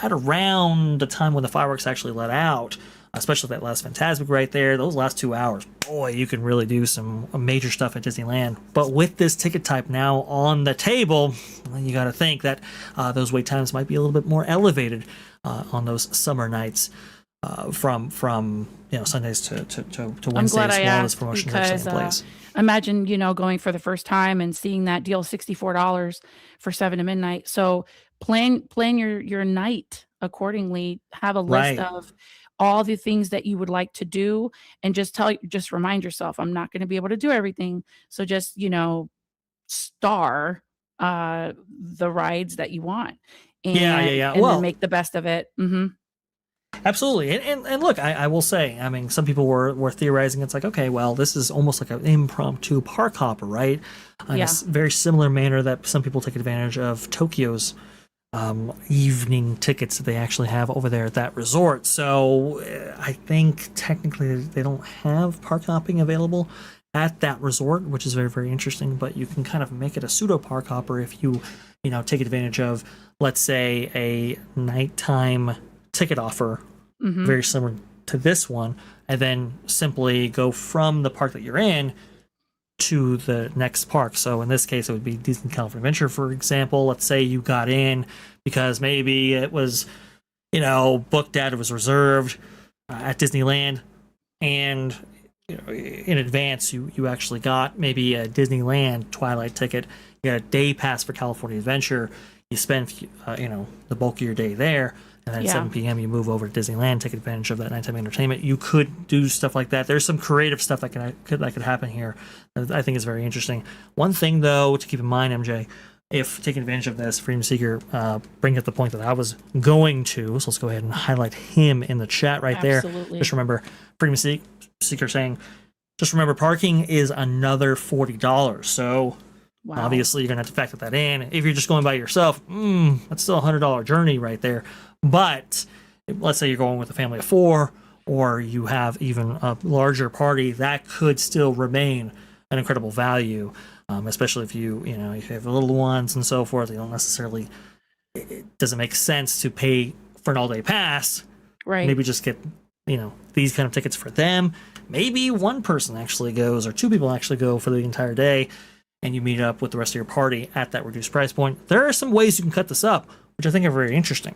at around the time when the fireworks actually let out, especially that last Fantasmic right there, those last 2 hours, boy, you can really do some major stuff at Disneyland. But with this ticket type now on the table, you got to think that those wait times might be a little bit more elevated on those summer nights from Sundays to Wednesdays. I'm glad I asked this promotion because imagine going for the first time and seeing that deal $64 for 7 to midnight. So plan your night accordingly. Have a list of all the things that you would like to do, and just remind yourself, I'm not going to be able to do everything. So just star the rides that you want. And then make the best of it. Absolutely. And look, I will say, I mean, some people were theorizing it's like, okay, well, this is almost like an impromptu park hopper, right? In a very similar manner that some people take advantage of Tokyo's evening tickets that they actually have over there at that resort. So I think technically they don't have park hopping available at that resort, which is very, very interesting. But you can kind of make it a pseudo park hopper if you take advantage of, let's say, a nighttime ticket offer, very similar to this one, and then simply go from the park that you're in to the next park. So in this case, it would be Disney California Adventure, for example. Let's say you got in because maybe it was, booked out, it was reserved at Disneyland, and in advance you actually got maybe a Disneyland Twilight ticket. You got a day pass for California Adventure. You spend the bulk of your day there, and then at 7 p.m. you move over to Disneyland, take advantage of that nighttime entertainment. You could do stuff like that. There's some creative stuff that could happen here that I think is very interesting. One thing, though, to keep in mind, MJ, if taking advantage of this, Freedom Seeker brings up the point that I was going to, so let's go ahead and highlight him in the chat right there. Just remember, Freedom Seeker saying, just remember, parking is another $40. So obviously you're going to have to factor that in. If you're just going by yourself, that's still a $100 journey right there. But let's say you're going with a family of 4, or you have even a larger party, that could still remain an incredible value, especially if you have little ones and so forth. You don't necessarily, it doesn't make sense to pay for an all-day pass. Right. Maybe just get these kind of tickets for them. Maybe one person actually goes, or 2 people actually go for the entire day, and you meet up with the rest of your party at that reduced price point. There are some ways you can cut this up, which I think are very interesting.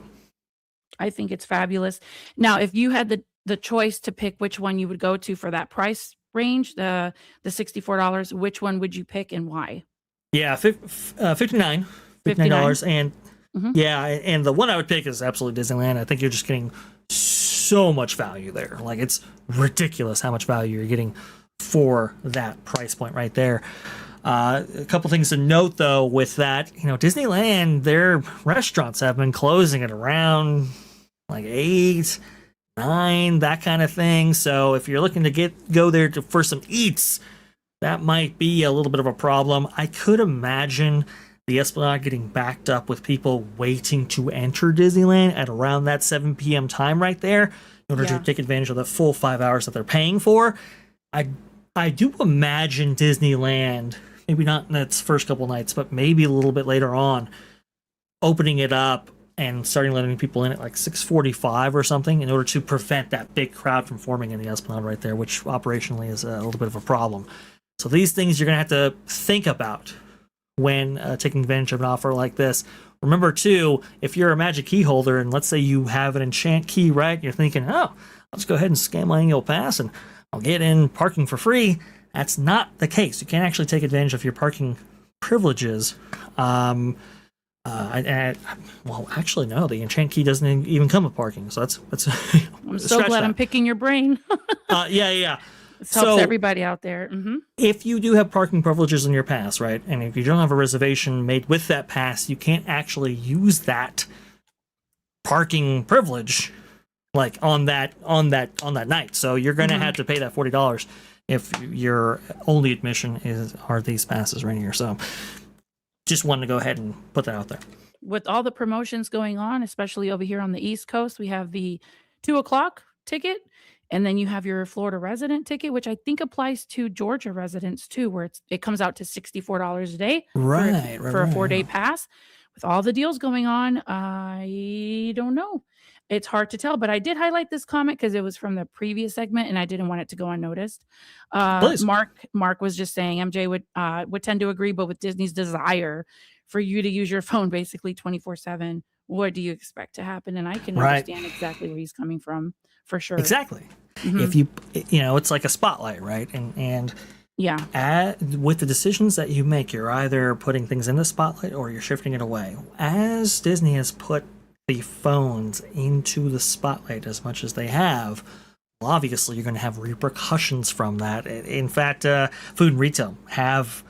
I think it's fabulous. Now, if you had the choice to pick which one you would go to for that price range, the $64, which one would you pick and why? Yeah, $59. And and the one I would pick is absolutely Disneyland. I think you're just getting so much value there. Like, it's ridiculous how much value you're getting for that price point right there. A couple things to note, though, with that, Disneyland, their restaurants have been closing at around like 8, 9, that kind of thing. So if you're looking to go there for some eats, that might be a little bit of a problem. I could imagine the Esplanade getting backed up with people waiting to enter Disneyland at around that 7 p.m. time right there in order to take advantage of the full 5 hours that they're paying for. I do imagine Disneyland, maybe not in its first couple nights, but maybe a little bit later on, opening it up and starting letting people in at like 6:45 or something in order to prevent that big crowd from forming in the Esplanade right there, which operationally is a little bit of a problem. So these things you're going to have to think about when taking advantage of an offer like this. Remember, too, if you're a Magic Key holder and let's say you have an Enchant Key, right? You're thinking, I'll just go ahead and scan my annual pass and I'll get in parking for free. That's not the case. You can't actually take advantage of your parking privileges. Well, actually, no. The Enchant Key doesn't even come with parking, so that's. I'm so glad I'm picking your brain. Yeah. This helps everybody out there. If you do have parking privileges in your pass, right, and if you don't have a reservation made with that pass, you can't actually use that parking privilege like on that night. So you're going to have to pay that $40 if your only admission are these passes right here. So just wanted to go ahead and put that out there. With all the promotions going on, especially over here on the East Coast, we have the 2:00 ticket, and then you have your Florida resident ticket, which I think applies to Georgia residents too, where it comes out to $64 a day for a 4-day pass. With all the deals going on, I don't know. It's hard to tell, but I did highlight this comment because it was from the previous segment and I didn't want it to go unnoticed. Mark was just saying MJ would tend to agree, but with Disney's desire for you to use your phone basically 24/7, what do you expect to happen? And I can understand exactly where he's coming from, for sure. Exactly. If you it's like a spotlight, right? And with the decisions that you make, you're either putting things in the spotlight or you're shifting it away. As Disney has put the phones into the spotlight as much as they have, well, obviously you're going to have repercussions from that. In fact, food and retail have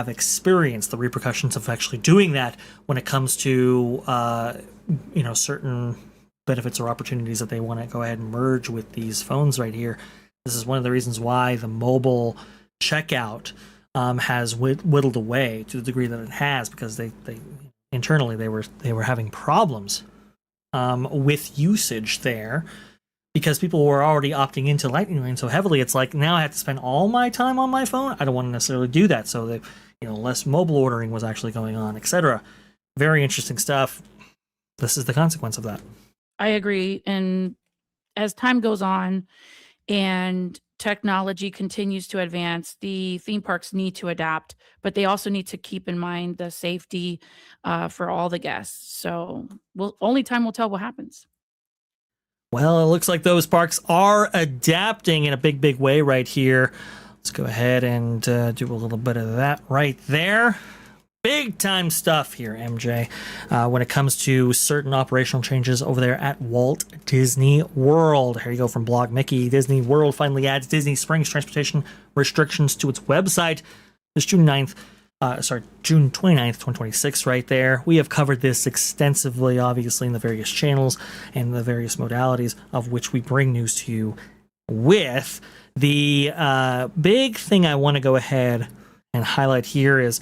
experienced the repercussions of actually doing that when it comes to certain benefits or opportunities that they want to go ahead and merge with these phones right here. This is one of the reasons why the mobile checkout has whittled away to the degree that it has, because they internally they were having problems with usage there, because people were already opting into Lightning Lane so heavily. It's like, now I have to spend all my time on my phone. I don't want to necessarily do that. So that, less mobile ordering was actually going on, etc. Very interesting stuff. This is the consequence of that. I agree. And as time goes on and technology continues to advance, the theme parks need to adapt, but they also need to keep in mind the safety for all the guests. So only time will tell what happens. Well, it looks like those parks are adapting in a big way right here. Let's go ahead and do a little bit of that right there. Big time stuff here, MJ, when it comes to certain operational changes over there at Walt Disney World. Here you go from Blog Mickey. Disney World finally adds Disney Springs transportation restrictions to its website. This June 29th, 2026 right there. We have covered this extensively, obviously, in the various channels and the various modalities of which we bring news to you with. The big thing I want to go ahead and highlight here is,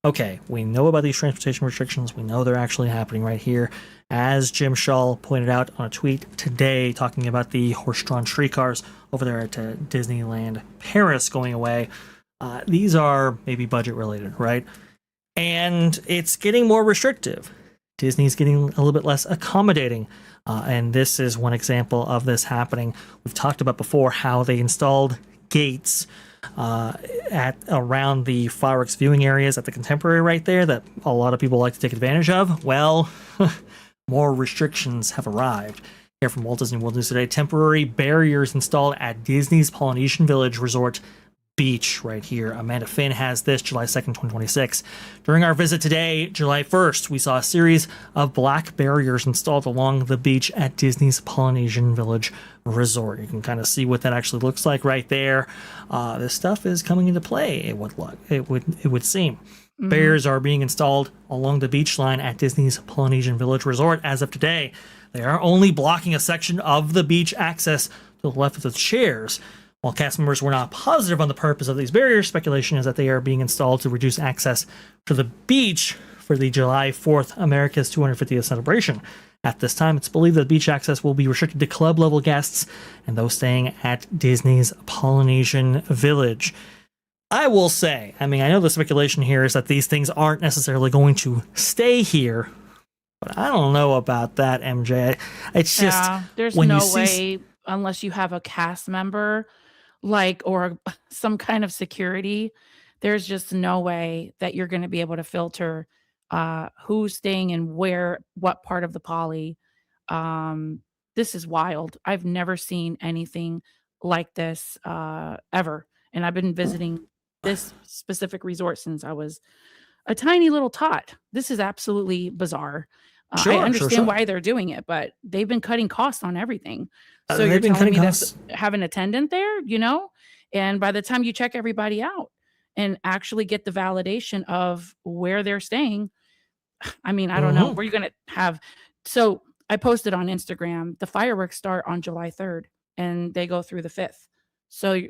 okay, we know about these transportation restrictions. We know they're actually happening right here. As Jim Shaw pointed out on a tweet today, talking about the horse-drawn streetcars over there at Disneyland Paris going away. These are maybe budget related, right? And it's getting more restrictive. Disney's getting a little bit less accommodating. And this is one example of this happening. We've talked about before how they installed gates at around the fireworks viewing areas at the Contemporary right there that a lot of people like to take advantage of. Well, more restrictions have arrived. Here from Walt Disney World News Today, temporary barriers installed at Disney's Polynesian Village Resort Beach right here. Amanda Finn has this, July 2nd, 2026. During our visit today, July 1st, we saw a series of black barriers installed along the beach at Disney's Polynesian Village Resort. You can kind of see what that actually looks like right there. This stuff is coming into play, it would seem. Mm-hmm. Barriers are being installed along the beach line at Disney's Polynesian Village Resort as of today. They are only blocking a section of the beach access to the left of the chairs. While cast members were not positive on the purpose of these barriers, speculation is that they are being installed to reduce access to the beach for the July 4th America's 250th celebration. At this time, it's believed that beach access will be restricted to club-level guests and those staying at Disney's Polynesian Village. I will say, I know the speculation here is that these things aren't necessarily going to stay here, but I don't know about that, MJ. It's just, there's when no you way, unless you have a cast member or some kind of security, there's just no way that you're going to be able to filter who's staying in what part of the poly. This is wild. I've never seen anything like this ever. And I've been visiting this specific resort since I was a tiny little tot. This is absolutely bizarre. I understand why they're doing it, but they've been cutting costs on everything. So you're telling me that have an attendant there, and by the time you check everybody out and actually get the validation of where they're staying, I don't know where you're going to have. So I posted on Instagram, the fireworks start on July 3rd and they go through the 5th. So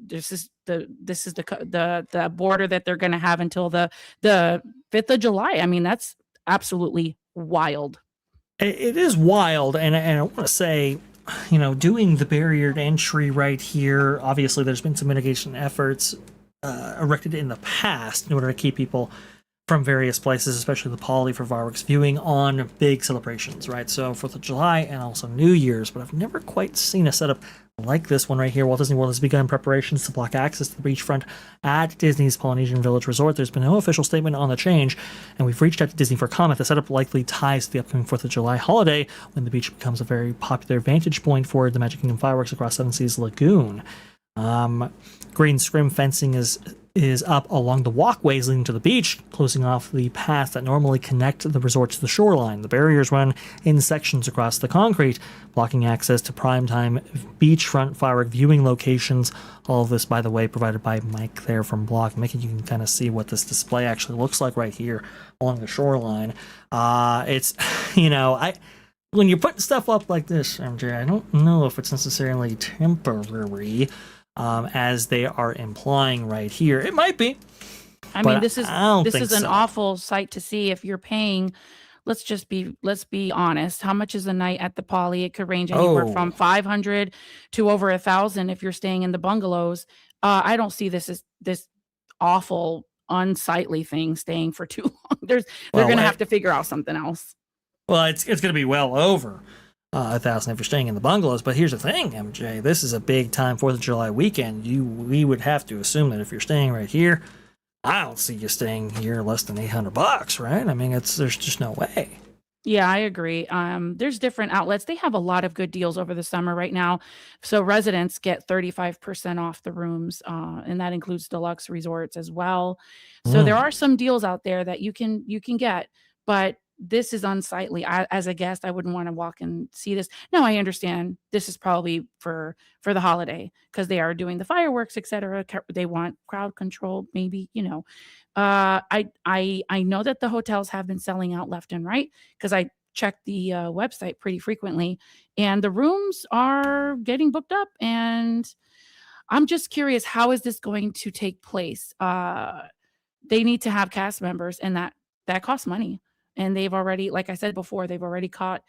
this is the border that they're going to have until the 5th of July. That's absolutely wild. It is wild, and I want to say, doing the barriered entry right here, obviously there's been some mitigation efforts erected in the past in order to keep people from various places, especially the poly, for fireworks viewing on big celebrations, right? So 4th of July and also New Year's, but I've never quite seen a setup like this one right here. Walt Disney World has begun preparations to block access to the beachfront at Disney's Polynesian Village Resort. There's been no official statement on the change, and we've reached out to Disney for comment. The setup likely ties to the upcoming 4th of July holiday, when the beach becomes a very popular vantage point for the Magic Kingdom fireworks across Seven Seas Lagoon. Green scrim fencing is up along the walkways leading to the beach, closing off the paths that normally connect the resort to the shoreline. The barriers run in sections across the concrete, blocking access to primetime beachfront firework viewing locations. All of this, by the way, provided by Mike there from Blog Mickey. You can kind of see what this display actually looks like right here along the shoreline. It's, when you're putting stuff up like this, MJ, I don't know if it's necessarily temporary, as they are implying right here. It might be. I But mean, this I don't is think an so. awful sight to see if you're paying. Let's be honest. How much is a night at the Poly? It could range anywhere from Oh, 500 to over 1,000 if you're staying in the bungalows. I don't see this as this awful, unsightly thing staying for too long. They're well, going to have to figure out something else. it's going to be well over 1,000 if you're staying in the bungalows. But here's the thing, MJ. This is a big time 4th of July weekend. We would have to assume that if you're staying right here, I don't see you staying here less than $800, right? I mean, there's just no way. Yeah, I agree. There's different outlets. They have a lot of good deals over the summer right now. So residents get 35% off the rooms, and that includes deluxe resorts as well. So there Mm. are some deals out there that you can get, but this is unsightly. As a guest, I wouldn't want to walk and see this. No, I understand this is probably for the holiday because they are doing the fireworks, etc. They want crowd control, maybe, I know that the hotels have been selling out left and right because I check the website pretty frequently, and the rooms are getting booked up. And I'm just curious, how is this going to take place? They need to have cast members, and that costs money. And they've already, like I said before, they've already cut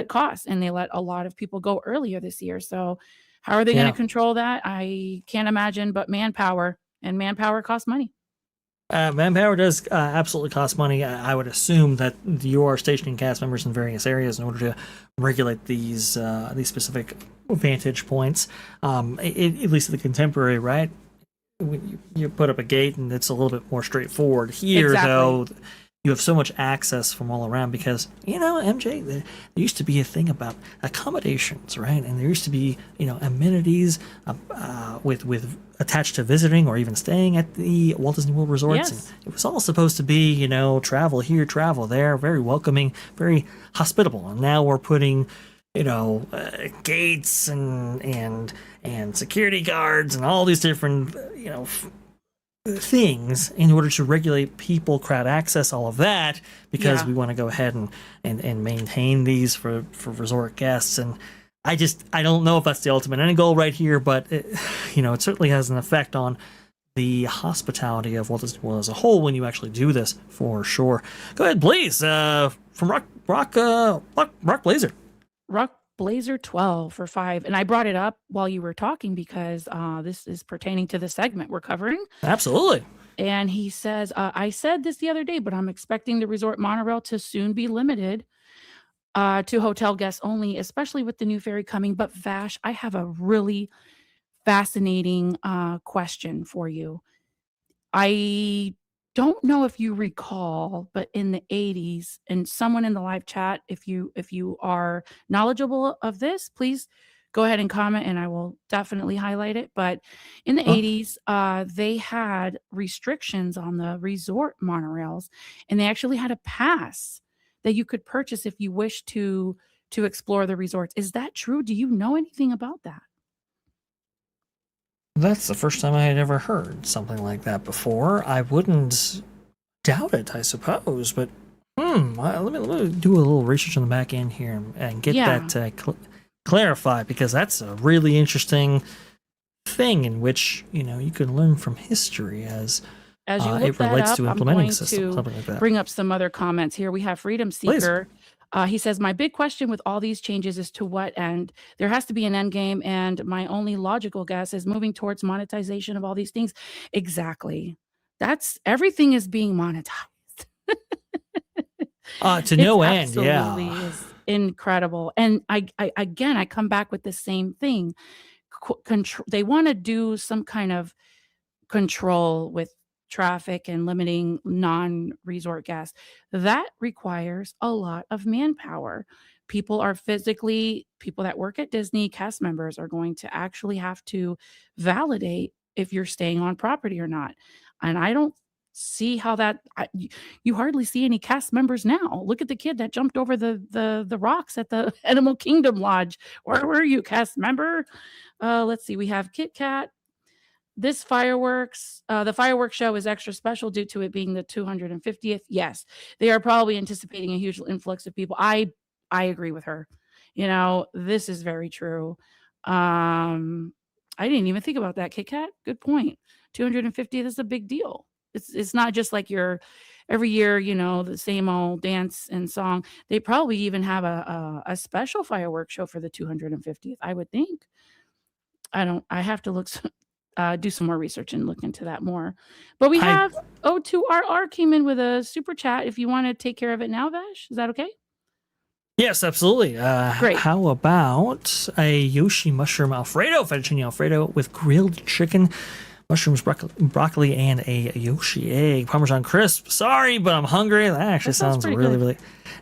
costs, and they let a lot of people go earlier this year. So how are they going to Yeah. control that? I can't imagine, but manpower, and manpower costs money. Manpower does absolutely cost money. I would assume that you are stationing cast members in various areas in order to regulate these specific vantage points. At least the contemporary, right? When you put up a gate and it's a little bit more straightforward. Here, Exactly. though, you have so much access from all around because, MJ, there used to be a thing about accommodations, right? And there used to be, amenities with attached to visiting or even staying at the Walt Disney World resorts. Yes. And it was all supposed to be, travel here, travel there, very welcoming, very hospitable. And now we're putting, gates and security guards and all these different, things in order to regulate people, crowd access, all of that, because Yeah. we want to go ahead and maintain these for resort guests. And I don't know if that's the ultimate end goal right here, but it certainly has an effect on the hospitality of Walt Disney World as a whole when you actually do this, for sure. Go ahead, please. From Rock Blazer. Rock Blazer 12 for 5. And I brought it up while you were talking because this is pertaining to the segment we're covering. Absolutely. And he says, I said this the other day, but I'm expecting the resort monorail to soon be limited to hotel guests only, especially with the new ferry coming. But Vash, I have a really fascinating question for you. I don't know if you recall, but in the 80s, and someone in the live chat, if you are knowledgeable of this, please go ahead and comment and I will definitely highlight it. But in the Huh? 80s, they had restrictions on the resort monorails, and they actually had a pass that you could purchase if you wish to explore the resorts. Is that true? Do you know anything about that? That's the first time I had ever heard something like that before. I wouldn't doubt it, I suppose, but let me do a little research on the back end here and get Yeah. that clarified, because that's a really interesting thing in which you can learn from history as As you look it that relates up, to I'm implementing going a system, to something like that. bring up some other comments here. We have Freedom Please. Seeker. He says, my big question with all these changes is to what end? There has to be an end game, and my only logical guess is moving towards monetization of all these things. Exactly. Everything is being monetized. To no end, Absolutely yeah. is incredible. And I again, I come back with the same thing. They want to do some kind of control with traffic and limiting non-resort guests. That requires a lot of manpower. People that work at Disney, cast members are going to actually have to validate if you're staying on property or not. And I don't see how you hardly see any cast members now. Look at the kid that jumped over the rocks at the Animal Kingdom Lodge. Where were you, cast member? Let's see. We have Kit Kat. The fireworks show is extra special due to it being the 250th. Yes, they are probably anticipating a huge influx of people. I I agree with her. This is very true. I didn't even think about that, Kit Kat. Good point. 250th is a big deal. It's not just like your every year, the same old dance and song. They probably even have a special fireworks show for the 250th, I would think. I have to look do some more research and look into that more. But we have O2RR came in with a super chat. If you want to take care of it now, Vash, is that okay? Yes, absolutely. Great. How about a Yoshi mushroom Alfredo, fettuccine Alfredo with grilled chicken, mushrooms, broccoli, and a Yoshi egg, Parmesan crisp. Sorry, but I'm hungry. That actually sounds really, good. really.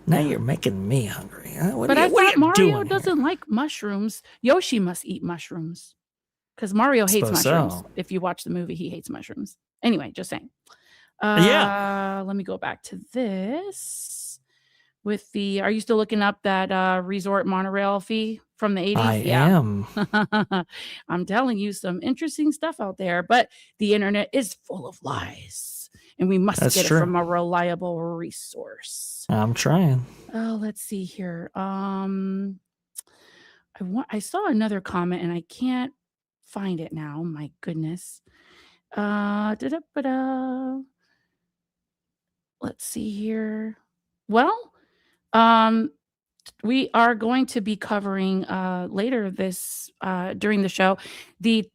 Now you're making me hungry. But I thought Mario doesn't like mushrooms. Yoshi must eat mushrooms because Mario hates mushrooms. So. If you watch the movie, he hates mushrooms. Anyway, just saying. Yeah. Let me go back to this. Are you still looking up that resort monorail fee from the 80s? I am. I'm telling you some interesting stuff out there, but the internet is full of lies and we must get it from a reliable resource. I'm trying. Oh, let's see here. I saw another comment and I can't find it now. My goodness. Let's see here. Well, we are going to be covering later this during the show the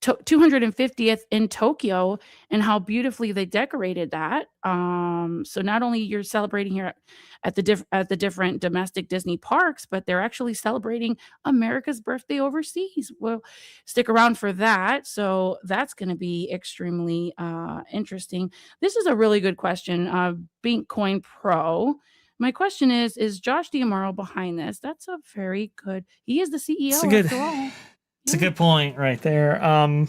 250th in Tokyo and how beautifully they decorated that. So not only you're celebrating here at the different domestic Disney parks, but they're actually celebrating America's birthday overseas. Well, stick around for that. So that's going to be extremely interesting. This is a really good question. Binkcoin Pro. My question is Josh D'Amaro behind this? That's a very good. He is the CEO after all. It's a good point right there. I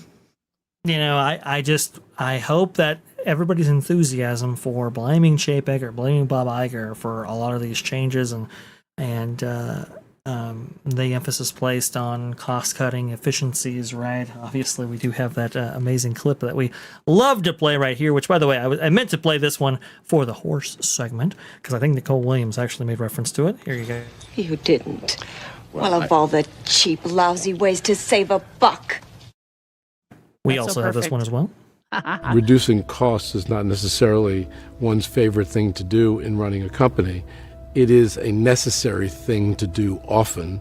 hope that everybody's enthusiasm for blaming Chapek or blaming Bob Iger for a lot of these changes and the emphasis placed on cost cutting efficiencies, right? Obviously, we do have that amazing clip that we love to play right here, which, by the way, I meant to play this one for the horse segment because I think Nicole Williams actually made reference to it. Here you go. You didn't. Well, of all the cheap, lousy ways to save a buck. We also have this one as well. Reducing costs is not necessarily one's favorite thing to do in running a company. It is a necessary thing to do often.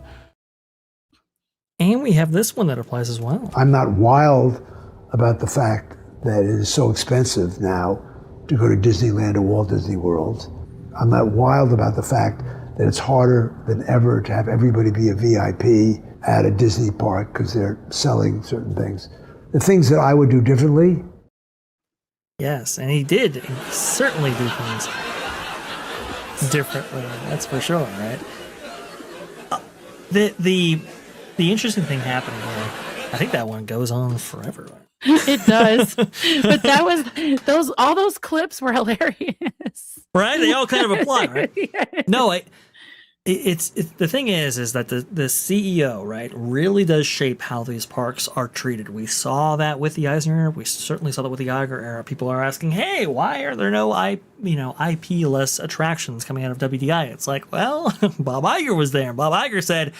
And we have this one that applies as well. I'm not wild about the fact that it is so expensive now to go to Disneyland or Walt Disney World. I'm not wild about the fact that it's harder than ever to have everybody be a VIP at a Disney park because they're selling certain things. The things that I would do differently. Yes, and he did certainly do things differently. That's for sure, right? The interesting thing happening here, I think that one goes on forever. It does, but all those clips were hilarious, right? They all kind of apply, right? Yes. No, it's the thing is that the CEO, right, really does shape how these parks are treated. We saw that with the Eisner era. We certainly saw that with the Iger era. People are asking, hey, why are there no IP-less attractions coming out of WDI? It's like, well, Bob Iger was there. Bob Iger said,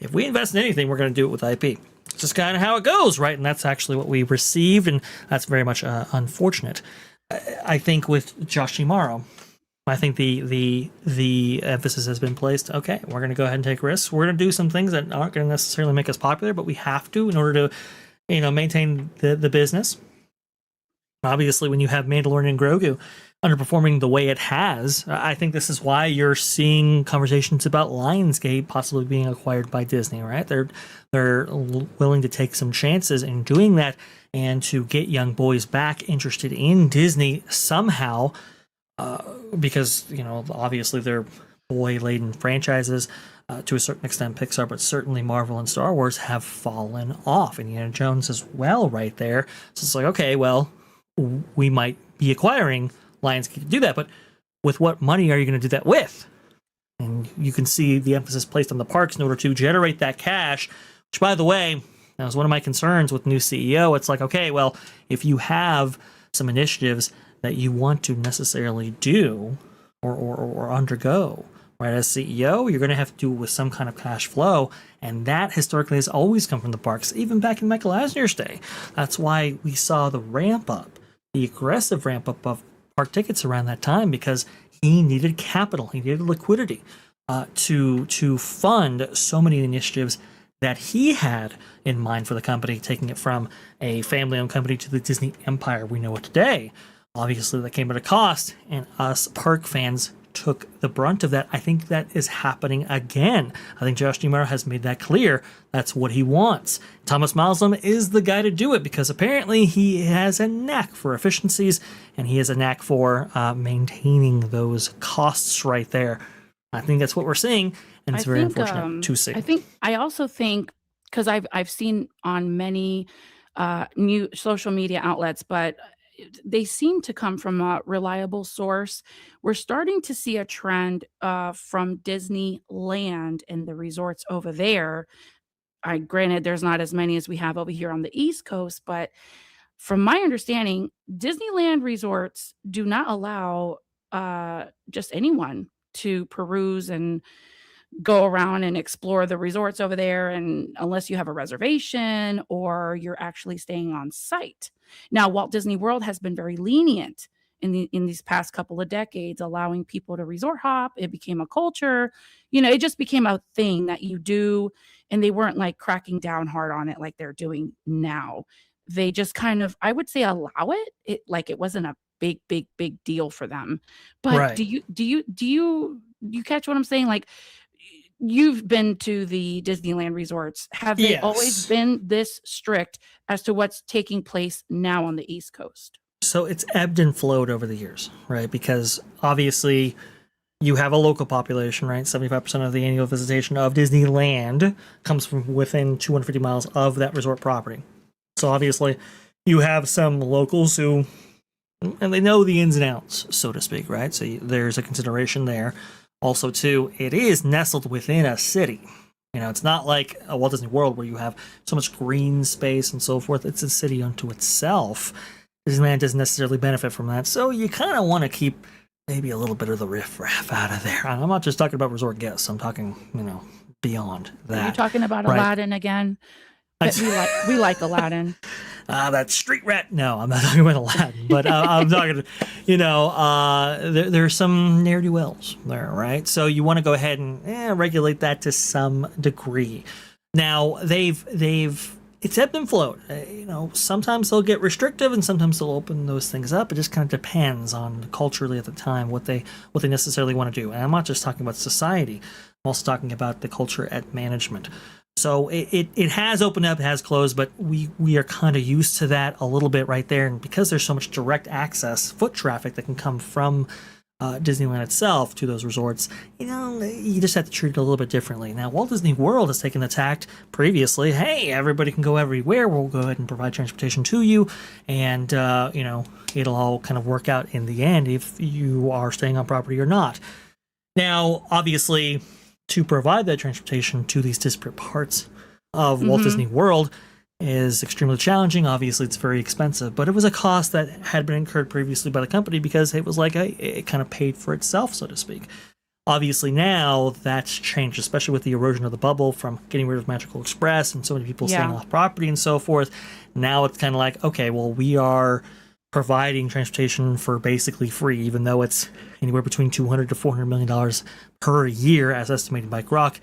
if we invest in anything, we're going to do it with IP. It's just kind of how it goes, right? And that's actually what we received, and that's very much unfortunate. I think with Josh D'Amaro, I think the emphasis has been placed. Okay, we're going to go ahead and take risks. We're going to do some things that aren't going to necessarily make us popular, but we have to in order to, maintain the business. Obviously, when you have Mandalorian and Grogu underperforming the way it has, I think this is why you're seeing conversations about Lionsgate possibly being acquired by Disney. Right? They're willing to take some chances in doing that and to get young boys back interested in Disney somehow. Because, obviously they're boy-laden franchises to a certain extent, Pixar, but certainly Marvel and Star Wars have fallen off. Indiana Jones as well right there. So it's like, okay, well, we might be acquiring Lionsgate to do that, but with what money are you going to do that with? And you can see the emphasis placed on the parks in order to generate that cash, which, by the way, that was one of my concerns with new CEO. It's like, okay, well, if you have some initiatives that you want to necessarily do or undergo, right? As CEO, you're going to have to do it with some kind of cash flow, and that historically has always come from the parks, even back in Michael Eisner's day. That's why we saw the ramp up, the aggressive ramp up of park tickets around that time, because he needed capital, he needed liquidity to fund so many initiatives that he had in mind for the company, taking it from a family-owned company to the Disney empire we know it today. Obviously, that came at a cost, and us park fans took the brunt of that. I think that is happening again. I think Josh D'Amaro has made that clear. That's what he wants. Thomas Maslum is the guy to do it, because apparently he has a knack for efficiencies, and he has a knack for maintaining those costs right there. I think that's what we're seeing, and it's very unfortunate to see. I also think, because I've seen on many new social media outlets, but they seem to come from a reliable source. We're starting to see a trend from Disneyland and the resorts over there. Granted, there's not as many as we have over here on the East Coast, but from my understanding, Disneyland resorts do not allow just anyone to peruse and go around and explore the resorts over there, and unless you have a reservation or you're actually staying on site. Now, Walt Disney World has been very lenient in these past couple of decades, allowing people to resort hop. It became a culture. It just became a thing that you do, and they weren't like cracking down hard on it like they're doing now. They just kind of, I would say, allow it. It wasn't a big deal for them. But Right. do you catch what I'm saying? Like, you've been to the Disneyland resorts. Have they always been this strict as to what's taking place now on the East Coast? So it's ebbed and flowed over the years, right? Because obviously you have a local population, right? 75% of the annual visitation of Disneyland comes from within 250 miles of that resort property. So obviously you have some locals who, and they know the ins and outs, so to speak, right? So there's a consideration there. Also, too, it is nestled within a city. It's not like a Walt Disney World where you have so much green space and so forth. It's a city unto itself. Disneyland doesn't necessarily benefit from that. So you kind of want to keep maybe a little bit of the riffraff out of there. I'm not just talking about resort guests. I'm talking, beyond that. You're talking about right? Aladdin again. We like Aladdin. That street rat. No, I'm not talking about Aladdin, but I'm talking, there's some ne'er-do-wells there, right? So you want to go ahead and regulate that to some degree. Now it's ebbed and flowed. Sometimes they'll get restrictive and sometimes they'll open those things up. It just kind of depends on culturally at the time what they necessarily want to do. And I'm not just talking about society. I'm also talking about the culture at management. So it has opened up, it has closed, but we are kind of used to that a little bit right there. And because there's so much direct access, foot traffic that can come from Disneyland itself to those resorts, you just have to treat it a little bit differently. Now, Walt Disney World has taken the tact previously, hey, everybody can go everywhere. We'll go ahead and provide transportation to you. And, it'll all kind of work out in the end if you are staying on property or not. Now, obviously, to provide that transportation to these disparate parts of Walt Disney World is extremely challenging. Obviously, it's very expensive, but it was a cost that had been incurred previously by the company because it was like it kind of paid for itself, so to speak. Obviously, now that's changed, especially with the erosion of the bubble from getting rid of Magical Express and so many people staying off property and so forth. Now it's kind of like, okay, well, we are providing transportation for basically free, even though it's anywhere between $200 to $400 million per year, as estimated by Grok.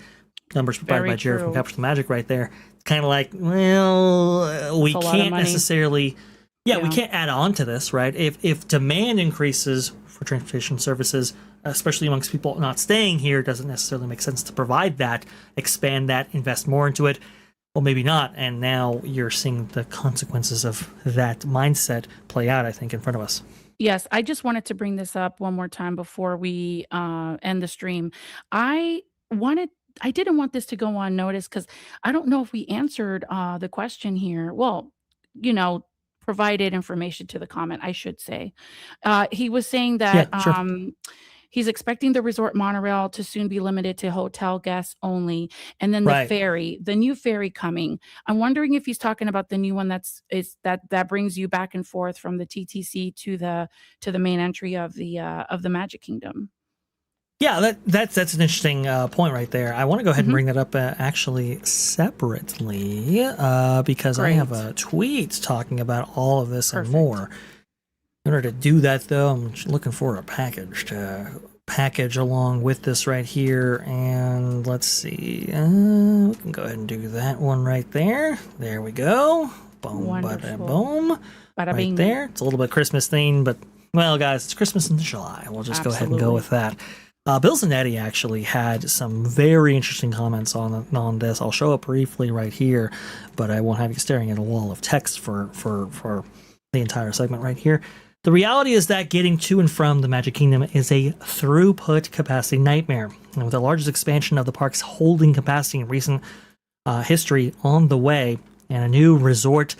Numbers provided by Jared from Capture the Magic right there. It's kind of like, well, we can't necessarily, we can't add on to this, right? If demand increases for transportation services, especially amongst people not staying here, it doesn't necessarily make sense to provide that, expand that, invest more into it. Well, maybe not. And now you're seeing the consequences of that mindset play out, I think, in front of us. Yes, I just wanted to bring this up one more time before we end the stream. I didn't want this to go unnoticed because I don't know if we answered the question here. Well, provided information to the comment, I should say. He was saying that he's expecting the resort monorail to soon be limited to hotel guests only. And then the new ferry coming. I'm wondering if he's talking about the new one that brings you back and forth from the TTC to the main entry of the Magic Kingdom. Yeah, that's an interesting point right there. I want to go ahead and bring that up actually separately because I have a tweet talking about all of this and more. In order to do that, though, I'm looking for a package to package along with this right here. And let's see. We can go ahead and do that one right there. There we go. Boom, bada, boom. Bada right there. It's a little bit Christmas themed, but, well, guys, it's Christmas in July. We'll just go ahead and go with that. Bill Zanetti actually had some very interesting comments on this. I'll show it briefly right here, but I won't have you staring at a wall of text for the entire segment right here. The reality is that getting to and from the Magic Kingdom is a throughput capacity nightmare. And with the largest expansion of the park's holding capacity in recent history on the way, and a new resort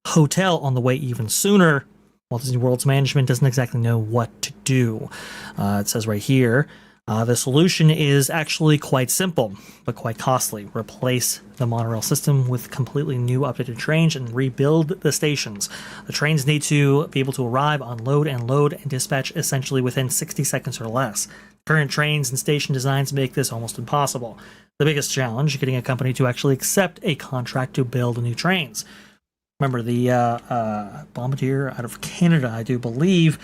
hotel on the way even sooner, Walt Disney World's management doesn't exactly know what to do. It says right here, the solution is actually quite simple, but quite costly. Replace the monorail system with completely new updated trains and rebuild the stations. The trains need to be able to arrive, unload, and load and dispatch essentially within 60 seconds or less. Current trains and station designs make this almost impossible. The biggest challenge is getting a company to actually accept a contract to build new trains. Remember, the Bombardier out of Canada, I do believe,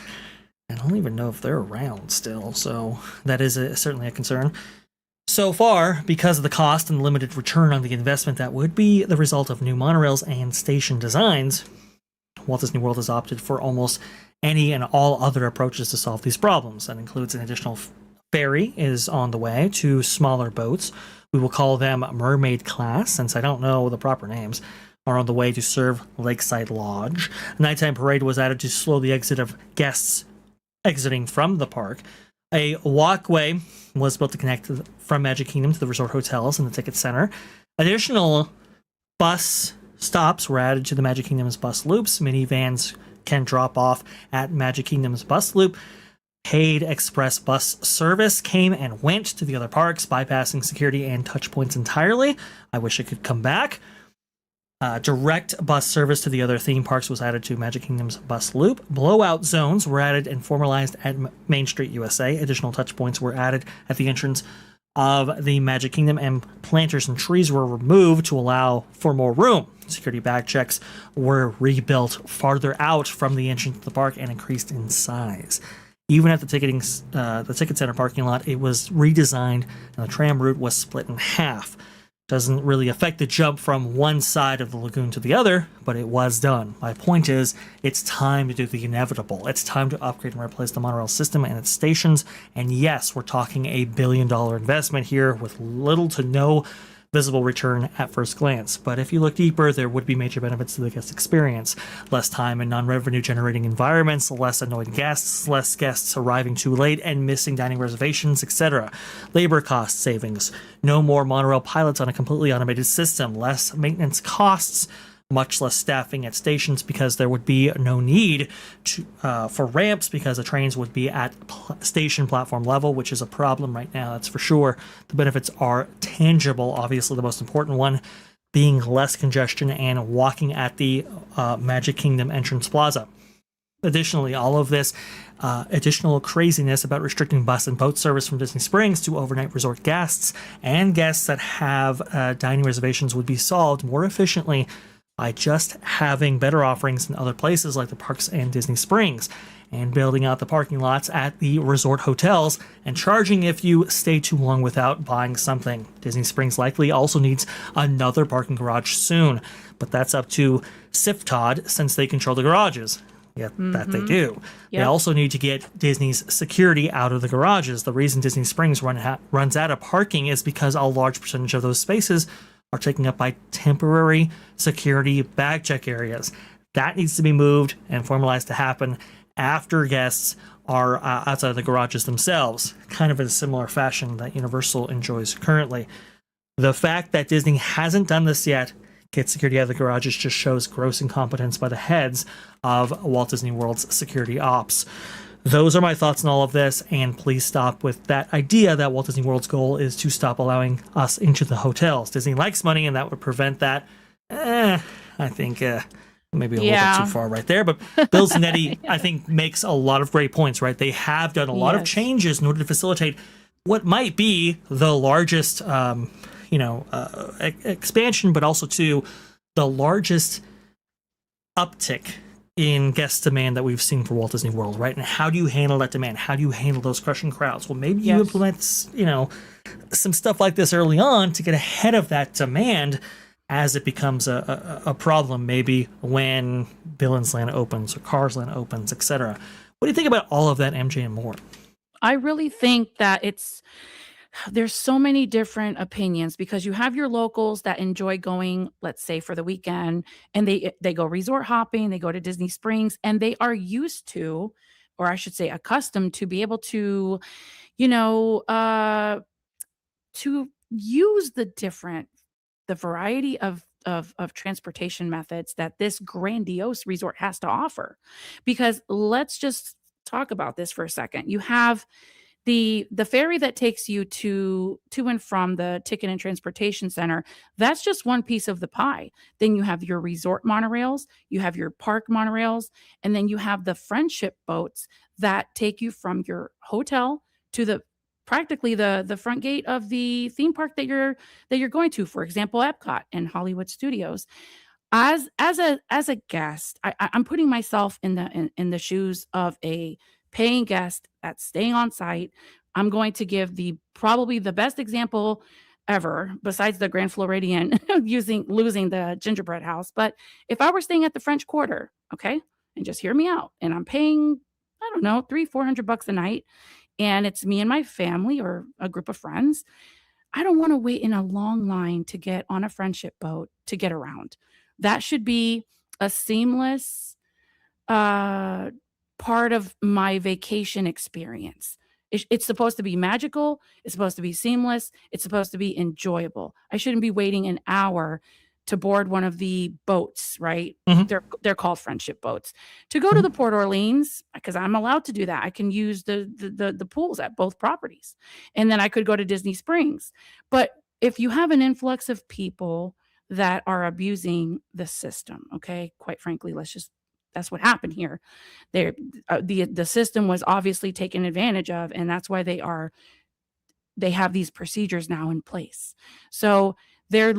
I don't even know if they're around still, so that is certainly a concern. So far, because of the cost and limited return on the investment that would be the result of new monorails and station designs, Walt Disney World has opted for almost any and all other approaches to solve these problems. That includes an additional ferry is on the way, 2 smaller boats. We will call them Mermaid Class, since I don't know the proper names, are on the way to serve Lakeside Lodge. A nighttime parade was added to slow the exit of guests exiting from the park. A walkway was built to connect from Magic Kingdom to the resort hotels and the ticket center. Additional bus stops were added to the Magic Kingdom's bus loops. Minivans can drop off at Magic Kingdom's bus loop. Paid express bus service came and went to the other parks, bypassing security and touch points entirely. I wish it could come back. Direct bus service to the other theme parks was added to Magic Kingdom's bus loop. Blowout zones were added and formalized at Main Street USA. Additional touch points were added at the entrance of the Magic Kingdom, and planters and trees were removed to allow for more room. Security bag checks were rebuilt farther out from the entrance to the park and increased in size. Even at the ticket center parking lot, it was redesigned, and the tram route was split in half. Doesn't really affect the jump from one side of the lagoon to the other, but it was done. My point is, it's time to do the inevitable. It's time to upgrade and replace the monorail system and its stations. And yes, we're talking $1 billion investment here with little to no visible return at first glance. But if you look deeper, there would be major benefits to the guest experience. Less time in non-revenue generating environments, less annoyed guests, less guests arriving too late and missing dining reservations, etc. Labor cost savings, no more monorail pilots on a completely automated system, less maintenance costs, much less staffing at stations because there would be no need for ramps because the trains would be at station platform level, which is a problem right now, that's for sure. The benefits are tangible, obviously the most important one being less congestion and walking at the Magic Kingdom entrance plaza. Additionally, all of this additional craziness about restricting bus and boat service from Disney Springs to overnight resort guests and guests that have dining reservations would be solved more efficiently by just having better offerings in other places like the parks and Disney Springs, and building out the parking lots at the resort hotels and charging if you stay too long without buying something. Disney Springs likely also needs another parking garage soon, but that's up to SIFTOD since they control the garages. That they do. Yep. They also need to get Disney's security out of the garages. The reason Disney Springs runs out of parking is because a large percentage of those spaces are taken up by temporary security bag check areas. That needs to be moved and formalized to happen after guests are outside of the garages themselves, kind of in a similar fashion that Universal enjoys currently. The fact that Disney hasn't done this yet, get security out of the garages, just shows gross incompetence by the heads of Walt Disney World's security ops. Those are my thoughts on all of this, and please stop with that idea that Walt Disney World's goal is to stop allowing us into the hotels. Disney likes money, and that would prevent that. I think maybe a little bit too far right there, but Bill Zanetti, I think, makes a lot of great points, right? They have done a lot of changes in order to facilitate what might be the largest, expansion, but also to the largest uptick in guest demand that we've seen for Walt Disney World, right? And how do you handle that demand? How do you handle those crushing crowds? Well, maybe you implement, some stuff like this early on to get ahead of that demand as it becomes a problem, maybe when Villains Land opens or Cars Land opens, etc. What do you think about all of that, MJ, and more? I really think that there's so many different opinions because you have your locals that enjoy going, let's say for the weekend, and they go resort hopping, they go to Disney Springs, and they are used to, or I should say accustomed to, be able to, to use the variety of transportation methods that this grandiose resort has to offer. Because let's just talk about this for a second. You have the ferry that takes you to and from the ticket and transportation center. That's just one piece of the pie. Then you have your resort monorails, you have your park monorails, and then you have the friendship boats that take you from your hotel to practically the front gate of the theme park that you're going to. For example, Epcot and Hollywood Studios. As a guest, I'm putting myself in the shoes of a paying guest that's staying on site. I'm going to give probably the best example ever, besides the Grand Floridian losing the gingerbread house. But if I were staying at the French Quarter, okay, and just hear me out, and I'm paying, I don't know, $300-400 a night, and it's me and my family or a group of friends, I don't want to wait in a long line to get on a friendship boat to get around. That should be a seamless part of my vacation experience. It's supposed to be magical. It's supposed to be seamless. It's supposed to be enjoyable. I shouldn't be waiting an hour to board one of the boats, right? Mm-hmm. They're called friendship boats. To go to the Port Orleans, because I'm allowed to do that. I can use the pools at both properties. And then I could go to Disney Springs. But if you have an influx of people that are abusing the system, okay, quite frankly, that's what happened here. The system was obviously taken advantage of, and that's why they have these procedures now in place. So they're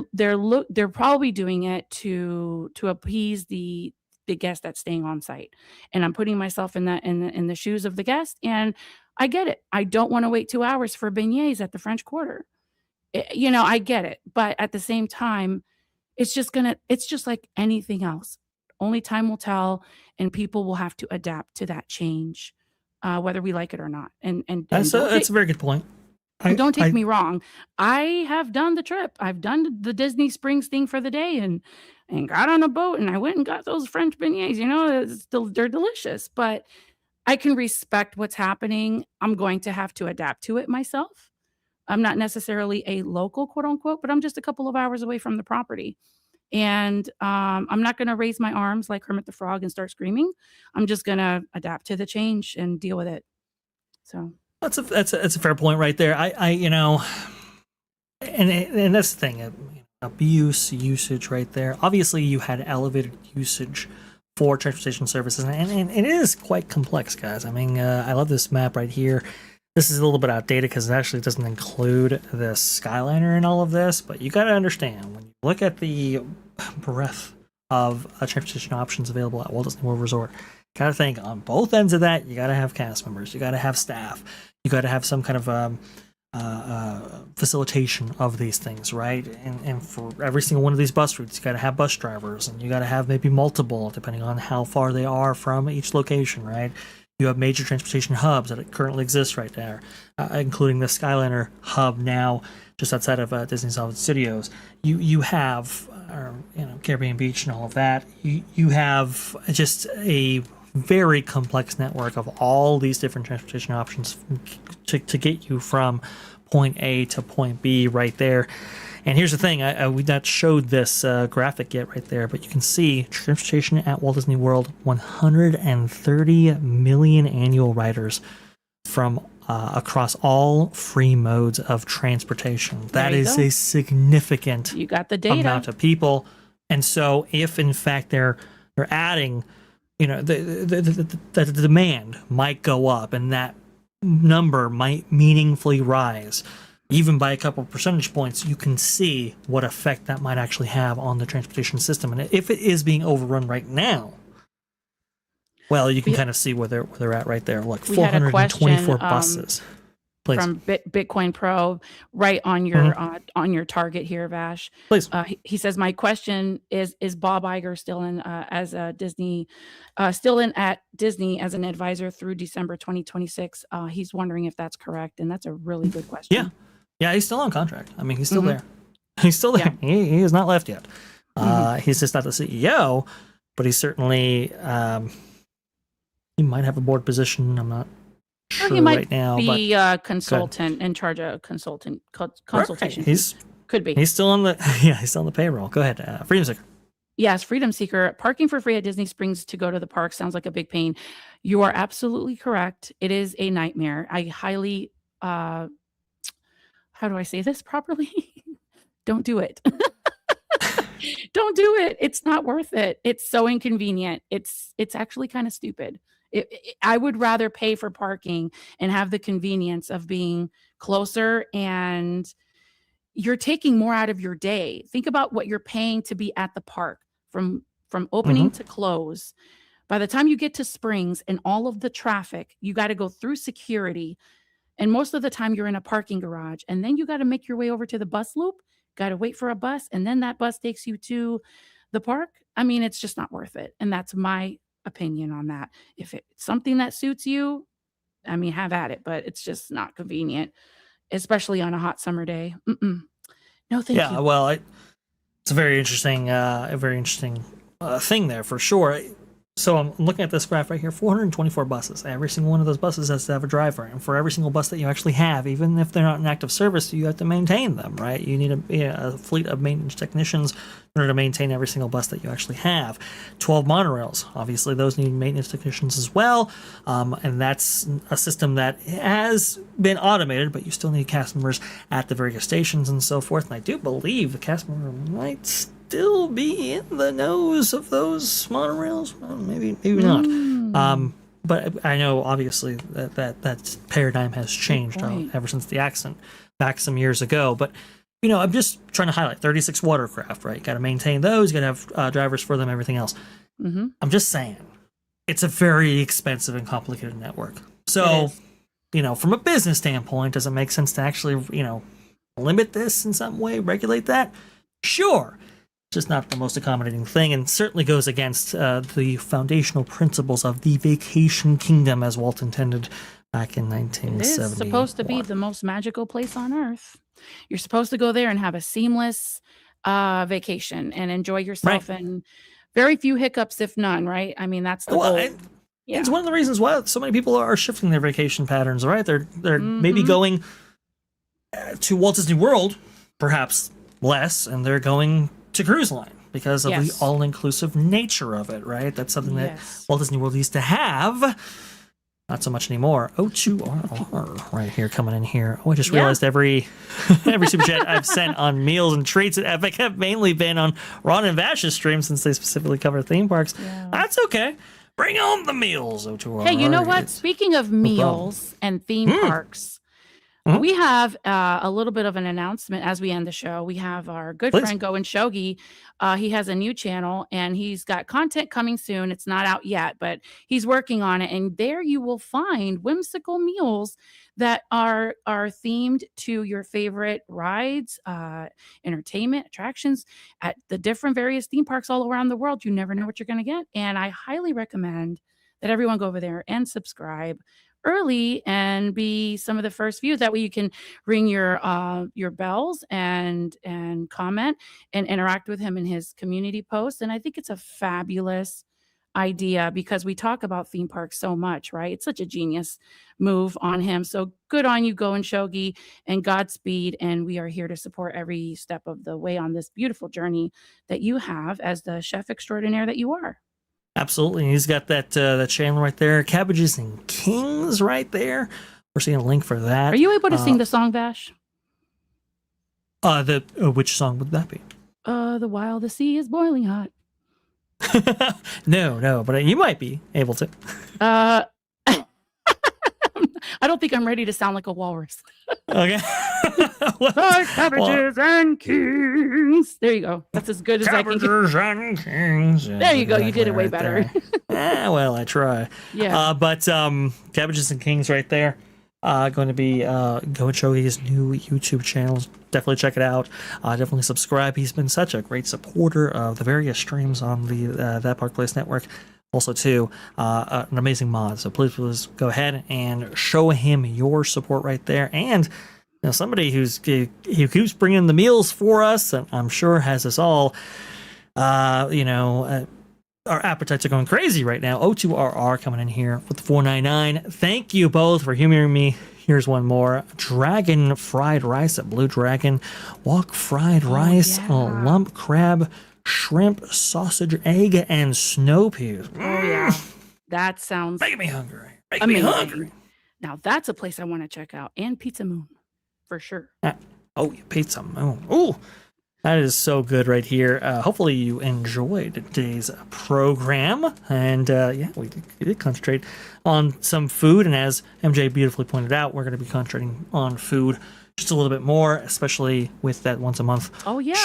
probably doing it to appease the guest that's staying on site. And I'm putting myself in the shoes of the guest, and I get it. I don't want to wait 2 hours for beignets at the French Quarter. I get it, but at the same time, it's just like anything else. Only time will tell, and people will have to adapt to that change, whether we like it or not. And that's a very good point. Don't take me wrong. I have done the trip. I've done the Disney Springs thing for the day and got on a boat, and I went and got those French beignets. They're delicious, but I can respect what's happening. I'm going to have to adapt to it myself. I'm not necessarily a local, quote unquote, but I'm just a couple of hours away from the property. And I'm not going to raise my arms like Kermit the Frog and start screaming. I'm just going to adapt to the change and deal with it. So that's a fair point right there. And that's the thing, usage right there. Obviously, you had elevated usage for transportation services, and it is quite complex, guys. I mean, I love this map right here. This is a little bit outdated because it actually doesn't include the Skyliner in all of this, but you got to understand, when you look at the breadth of transportation options available at Walt Disney World Resort, you got to think on both ends of that, you got to have cast members, you got to have staff, you got to have some kind of facilitation of these things, right? And for every single one of these bus routes, you got to have bus drivers, and you got to have maybe multiple, depending on how far they are from each location, right? You have major transportation hubs that currently exist right there, including the Skyliner hub now just outside of Disney's Hollywood Studios. You have Caribbean Beach and all of that. You have just a very complex network of all these different transportation options to get you from point A to point B right there. And here's the thing, we not showed this graphic yet right there, but you can see transportation at Walt Disney World, 130 million annual riders from across all free modes of transportation. That is a significant you got the data. Amount of people. And so if in fact they're adding, the demand might go up, and that number might meaningfully rise, even by a couple of percentage points, you can see what effect that might actually have on the transportation system. And if it is being overrun right now, well, you can kind of see where they're at right there. Like 424 buses. Please. From Bitcoin Pro, right on your target here, Vash. Please. He says, my question is Bob Iger still in as a Disney, still in at Disney as an advisor through December 2026? He's wondering if that's correct, and that's a really good question. Yeah, he's still on contract. I mean, he's still there. He's still there. Yeah. He has not left yet. He's just not the CEO, but he's certainly he might have a board position. I'm not sure he might right now, be a consultant in charge of consultation. Right. Could be. He's still on the payroll. Go ahead, Freedom Seeker. Yes, Freedom Seeker. Parking for free at Disney Springs to go to the park sounds like a big pain. You are absolutely correct. It is a nightmare. I highly, how do I say this properly? Don't do it. Don't do it. It's not worth it. It's so inconvenient. It's actually kind of stupid. I would rather pay for parking and have the convenience of being closer, and you're taking more out of your day. Think about what you're paying to be at the park from opening to close. By the time you get to Springs and all of the traffic, you got to go through security. And most of the time you're in a parking garage, and then you got to make your way over to the bus loop, got to wait for a bus, and then that bus takes you to the park. I mean, it's just not worth it. And that's my opinion on that. If it's something that suits you, I mean, have at it, but it's just not convenient, especially on a hot summer day. No, thank you. Yeah, well, it's a very interesting thing there for sure. So I'm looking at this graph right here, 424 buses. Every single one of those buses has to have a driver. And for every single bus that you actually have, even if they're not in active service, you have to maintain them, right? You need a fleet of maintenance technicians in order to maintain every single bus that you actually have. 12 monorails. Obviously, those need maintenance technicians as well. And that's a system that has been automated, but you still need cast members at the various stations and so forth. And I do believe the cast member might still be in the nose of those monorails. Well, maybe not. But I know obviously that paradigm has changed ever since the accident back some years ago. But I'm just trying to highlight 36 watercraft, right? You got to maintain those. You got to have drivers for them. Everything else. I'm just saying, it's a very expensive and complicated network. So, from a business standpoint, does it make sense to actually limit this in some way, regulate that? Sure. Just not the most accommodating thing, and certainly goes against the foundational principles of the vacation kingdom as Walt intended back in 1970. It is supposed to be the most magical place on earth. You're supposed to go there and have a seamless vacation and enjoy yourself, and very few hiccups, if none, right? I mean, that's the goal. It's one of the reasons why so many people are shifting their vacation patterns, right? They're maybe going to Walt Disney World, perhaps less, and they're going to cruise line because of the all-inclusive nature of it, right? That's something that Walt Disney World used to have. Not so much anymore. O2RR right here coming in here. Oh, I just realized every super chat I've sent on meals and treats at Epic have mainly been on Ron and Vash's stream since they specifically cover theme parks. Yeah. That's okay. Bring on the meals, O2RR. Hey, you know what? Speaking of meals and theme parks, we have a little bit of an announcement as we end the show. We have our good friend Go and Shogi. He has a new channel and he's got content coming soon. It's not out yet, but he's working on it. And there you will find whimsical meals that are themed to your favorite rides, entertainment, attractions at the different various theme parks all around the world. You never know what you're going to get. And I highly recommend that everyone go over there and subscribe early and be some of the first views. That way you can ring your bells and comment and interact with him in his community posts. And I think it's a fabulous idea because we talk about theme parks so much, right? It's such a genius move on him. So good on you, Go and Shogi, and Godspeed. And we are here to support every step of the way on this beautiful journey that you have as the chef extraordinaire that you are. Absolutely. He's got that channel right there. Cabbages and Kings right there. We're seeing a link for that. Are you able to sing the song, Vash? Which song would that be? The While the Sea is Boiling Hot. No, but you might be able to. I'm I don't think I'm ready to sound like a walrus. Okay. Cabbages and kings. There you go. That's as good as I can get. Cabbages and kings. Yeah, There you go. You did exactly it way right better. there. Well, I try. Yeah. But Cabbages and Kings right there. Going to be going to show his new YouTube channels. Definitely check it out. Definitely subscribe. He's been such a great supporter of the various streams on the That Park Place Network. Also, too, an amazing mod. So please go ahead and show him your support right there. And somebody who keeps bringing the meals for us, and I'm sure has us all, our appetites are going crazy right now. O2RR coming in here with the $4.99. Thank you both for humoring me. Here's one more. Dragon fried rice at Blue Dragon. Wok fried rice, lump crab, shrimp, sausage, egg, and snow peas. Oh, yeah. That sounds Making me hungry. amazing. Now, that's a place I want to check out. And Pizza Moon, for sure. Pizza Moon. Ooh. That is so good right here. Hopefully you enjoyed today's program. And we did concentrate on some food. And as MJ beautifully pointed out, we're going to be concentrating on food just a little bit more, especially with that once a month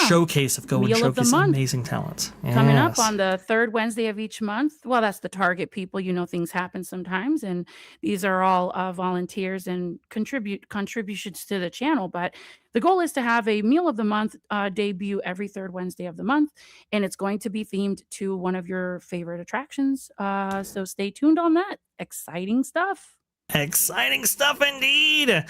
showcase of Go and Showcase amazing talent. Coming up on the third Wednesday of each month. Well, that's the target people. Things happen sometimes. And these are all volunteers and contributions to the channel. But the goal is to have a meal of the month debut every third Wednesday of the month. And it's going to be themed to one of your favorite attractions. So stay tuned on that. Exciting stuff. Exciting stuff indeed.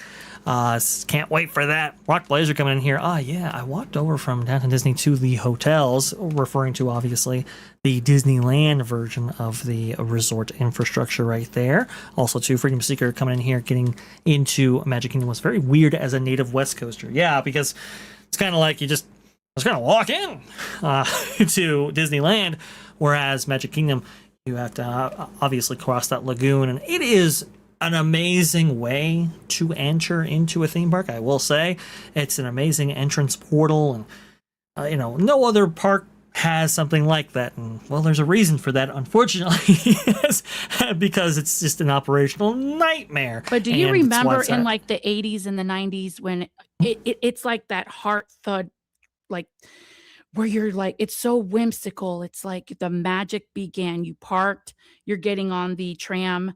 Can't wait for that. Rock Blazer coming in here. I walked over from Downtown Disney to the hotels, referring to obviously the Disneyland version of the resort infrastructure right there. Also to Freedom Seeker coming in here, getting into Magic Kingdom was very weird as a native West Coaster. Yeah, because it's kind of like you just kind of walk in to Disneyland, whereas Magic Kingdom, you have to obviously cross that lagoon, and it is an amazing way to enter into a theme park. I will say it's an amazing entrance portal, and no other park has something like that. And well, there's a reason for that, unfortunately, because it's just an operational nightmare. But do you remember in like the 80s and the 90s when it's like that heart thud, like where you're like, it's so whimsical. It's like the magic began. You parked, you're getting on the tram,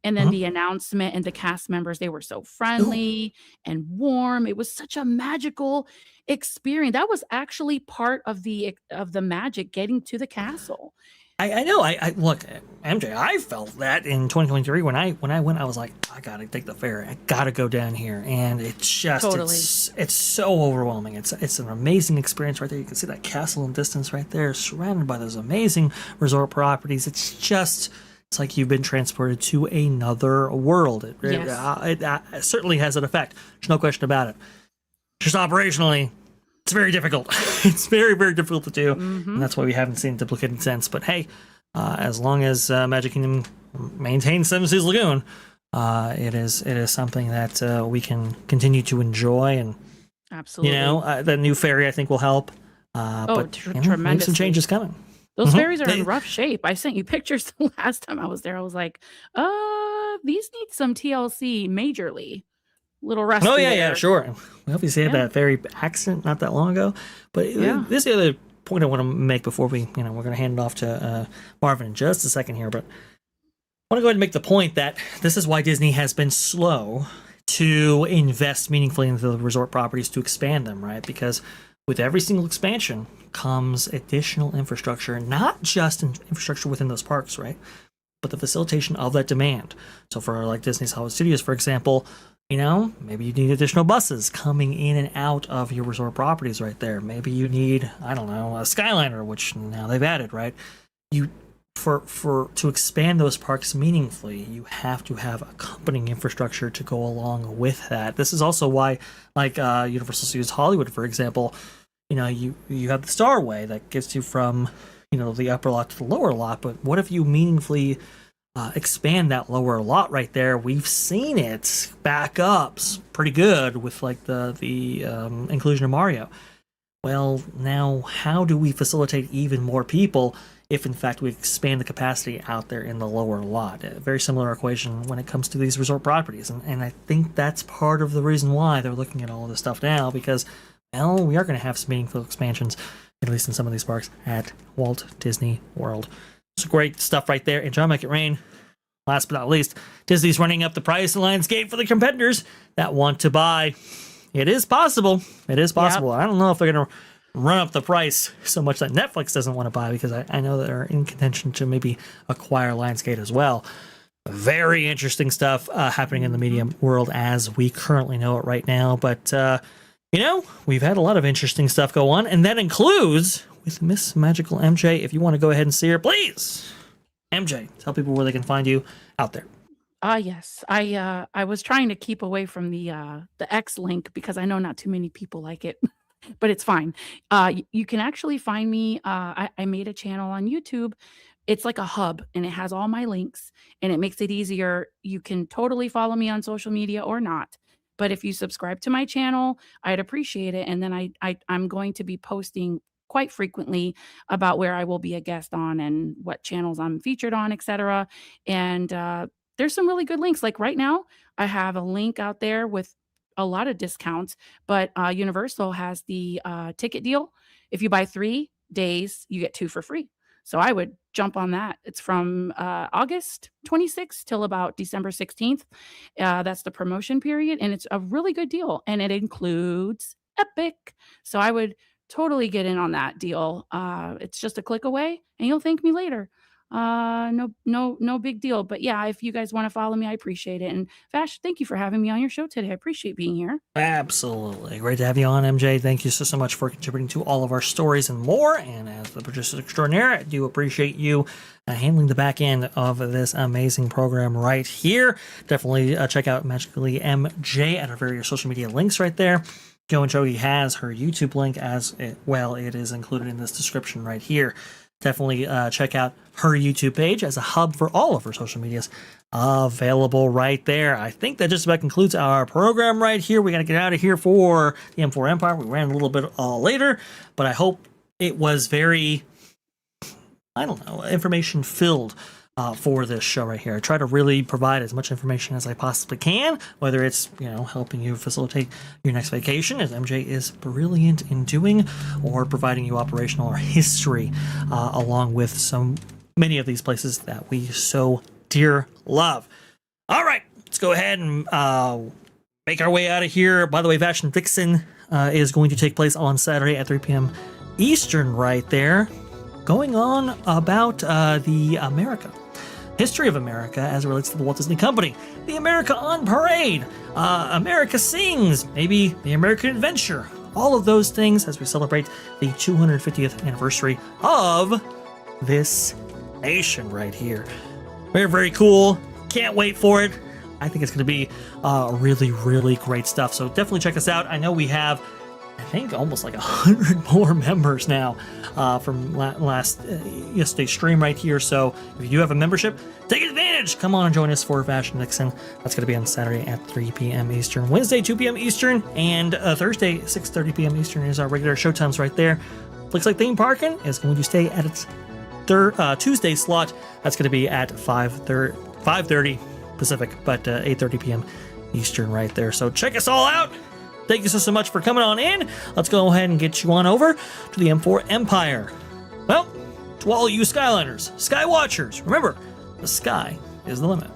and then the announcement and the cast members, they were so friendly and warm. It was such a magical experience. That was actually part of the magic, getting to the castle. I know. I look, MJ, I felt that in 2023 when I went. I was like, I gotta take the ferry. I gotta go down here, and it's just it's so overwhelming. It's an amazing experience right there. You can see that castle in distance right there, surrounded by those amazing resort properties. It's like you've been transported to another world. It certainly has an effect. There's no question about it. Just operationally, it's very difficult. It's very, very difficult to do. And that's why we haven't seen it duplicated since. But hey, as long as Magic Kingdom maintains Seven Seas Lagoon, it is something that we can continue to enjoy. And absolutely, the new ferry I think will help. But tremendously. Some changes coming. Those ferries are in rough shape. I sent you pictures the last time I was there. I was like, these need some TLC majorly. Little rusty. Oh, yeah, sure. We obviously had that ferry accident not that long ago. But this is the other point I want to make before we're going to hand it off to Marvin in just a second here. But I want to go ahead and make the point that this is why Disney has been slow to invest meaningfully into the resort properties to expand them, right? Because with every single expansion comes additional infrastructure, not just infrastructure within those parks, right? But the facilitation of that demand. So for like Disney's Hollywood Studios, for example, maybe you need additional buses coming in and out of your resort properties right there. Maybe you need, I don't know, a Skyliner, which now they've added, right? To expand those parks meaningfully, you have to have accompanying infrastructure to go along with that. This is also why, like Universal Studios Hollywood, for example, you have the Starway that gets you from the upper lot to the lower lot. But what if you meaningfully expand that lower lot right there? We've seen it back up pretty good with like the inclusion of Mario. Well, now how do we facilitate even more people if in fact we expand the capacity out there in the lower lot. A very similar equation when it comes to these resort properties. And I think that's part of the reason why they're looking at all of this stuff now, because, well, we are going to have some meaningful expansions, at least in some of these parks, at Walt Disney World. It's great stuff right there. And John Make It Rain, last but not least, Disney's running up the price and landscape for the competitors that want to buy. It is possible. It is possible. Yep. I don't know if they're going to run up the price so much that Netflix doesn't want to buy, because I know that they're in contention to maybe acquire Lionsgate as well. Very interesting stuff happening in the media world as we currently know it right now. But, we've had a lot of interesting stuff go on, and that includes with Miss Magical MJ. If you want to go ahead and see her, please, MJ, tell people where they can find you out there. Yes. I was trying to keep away from the X link because I know not too many people like it. But it's fine. You can actually find me. I made a channel on YouTube. It's like a hub, and it has all my links, and it makes it easier. You can totally follow me on social media or not. But if you subscribe to my channel, I'd appreciate it. And then I'm going to be posting quite frequently about where I will be a guest on and what channels I'm featured on, etc. And there's some really good links. Like right now, I have a link out there with a lot of discounts, but Universal has the ticket deal. If you buy 3 days, you get 2 for free. So I would jump on that. It's from August 26th till about December 16th. That's the promotion period, and it's a really good deal, and it includes Epic. So I would totally get in on that deal. It's just a click away, and you'll thank me later. No big deal. But yeah, if you guys want to follow me, I appreciate it. And Vash, thank you for having me on your show today. I appreciate being here. Absolutely. Great to have you on, MJ. Thank you so much for contributing to all of our stories and more. And as the producer extraordinaire, I do appreciate you handling the back end of this amazing program right here. Definitely check out MagicalyMJ at our various social media links right there. Joe and Joey has her YouTube link as well. It is included in this description right here. Definitely check out her YouTube page as a hub for all of her social medias available right there. I think that just about concludes our program right here. We got to get out of here for the M4 Empire. We ran a little bit later, but I hope it was very, information filled for this show right here. I try to really provide as much information as I possibly can, whether it's, helping you facilitate your next vacation, as MJ is brilliant in doing, or providing you operational or history along with many of these places that we so dear love. All right, let's go ahead and make our way out of here. By the way, Vash and Vixen is going to take place on Saturday at 3 p.m. Eastern right there, going on about the history of America as it relates to the Walt Disney Company, the America on Parade, America Sings, maybe the American Adventure, all of those things as we celebrate the 250th anniversary of this nation right here. Very, very cool. Can't wait for it. I think it's going to be really, really great stuff. So definitely check us out. I know we have, I think, almost like 100 more members now from yesterday's stream right here. So if you do have a membership, take advantage. Come on and join us for Vash and Vixen. That's going to be on Saturday at 3 p.m. Eastern, Wednesday 2 p.m. Eastern, and Thursday 6:30 p.m. Eastern is our regular showtimes right there. Looks like Theme Parkin' is going to stay at its Tuesday slot. That's going to be at 5:30 Pacific, but 8:30 p.m. Eastern right there. So check us all out. Thank you so much for coming on in. Let's go ahead and get you on over to the M4 Empire. Well, to all you Skyliners, Skywatchers, remember, the sky is the limit.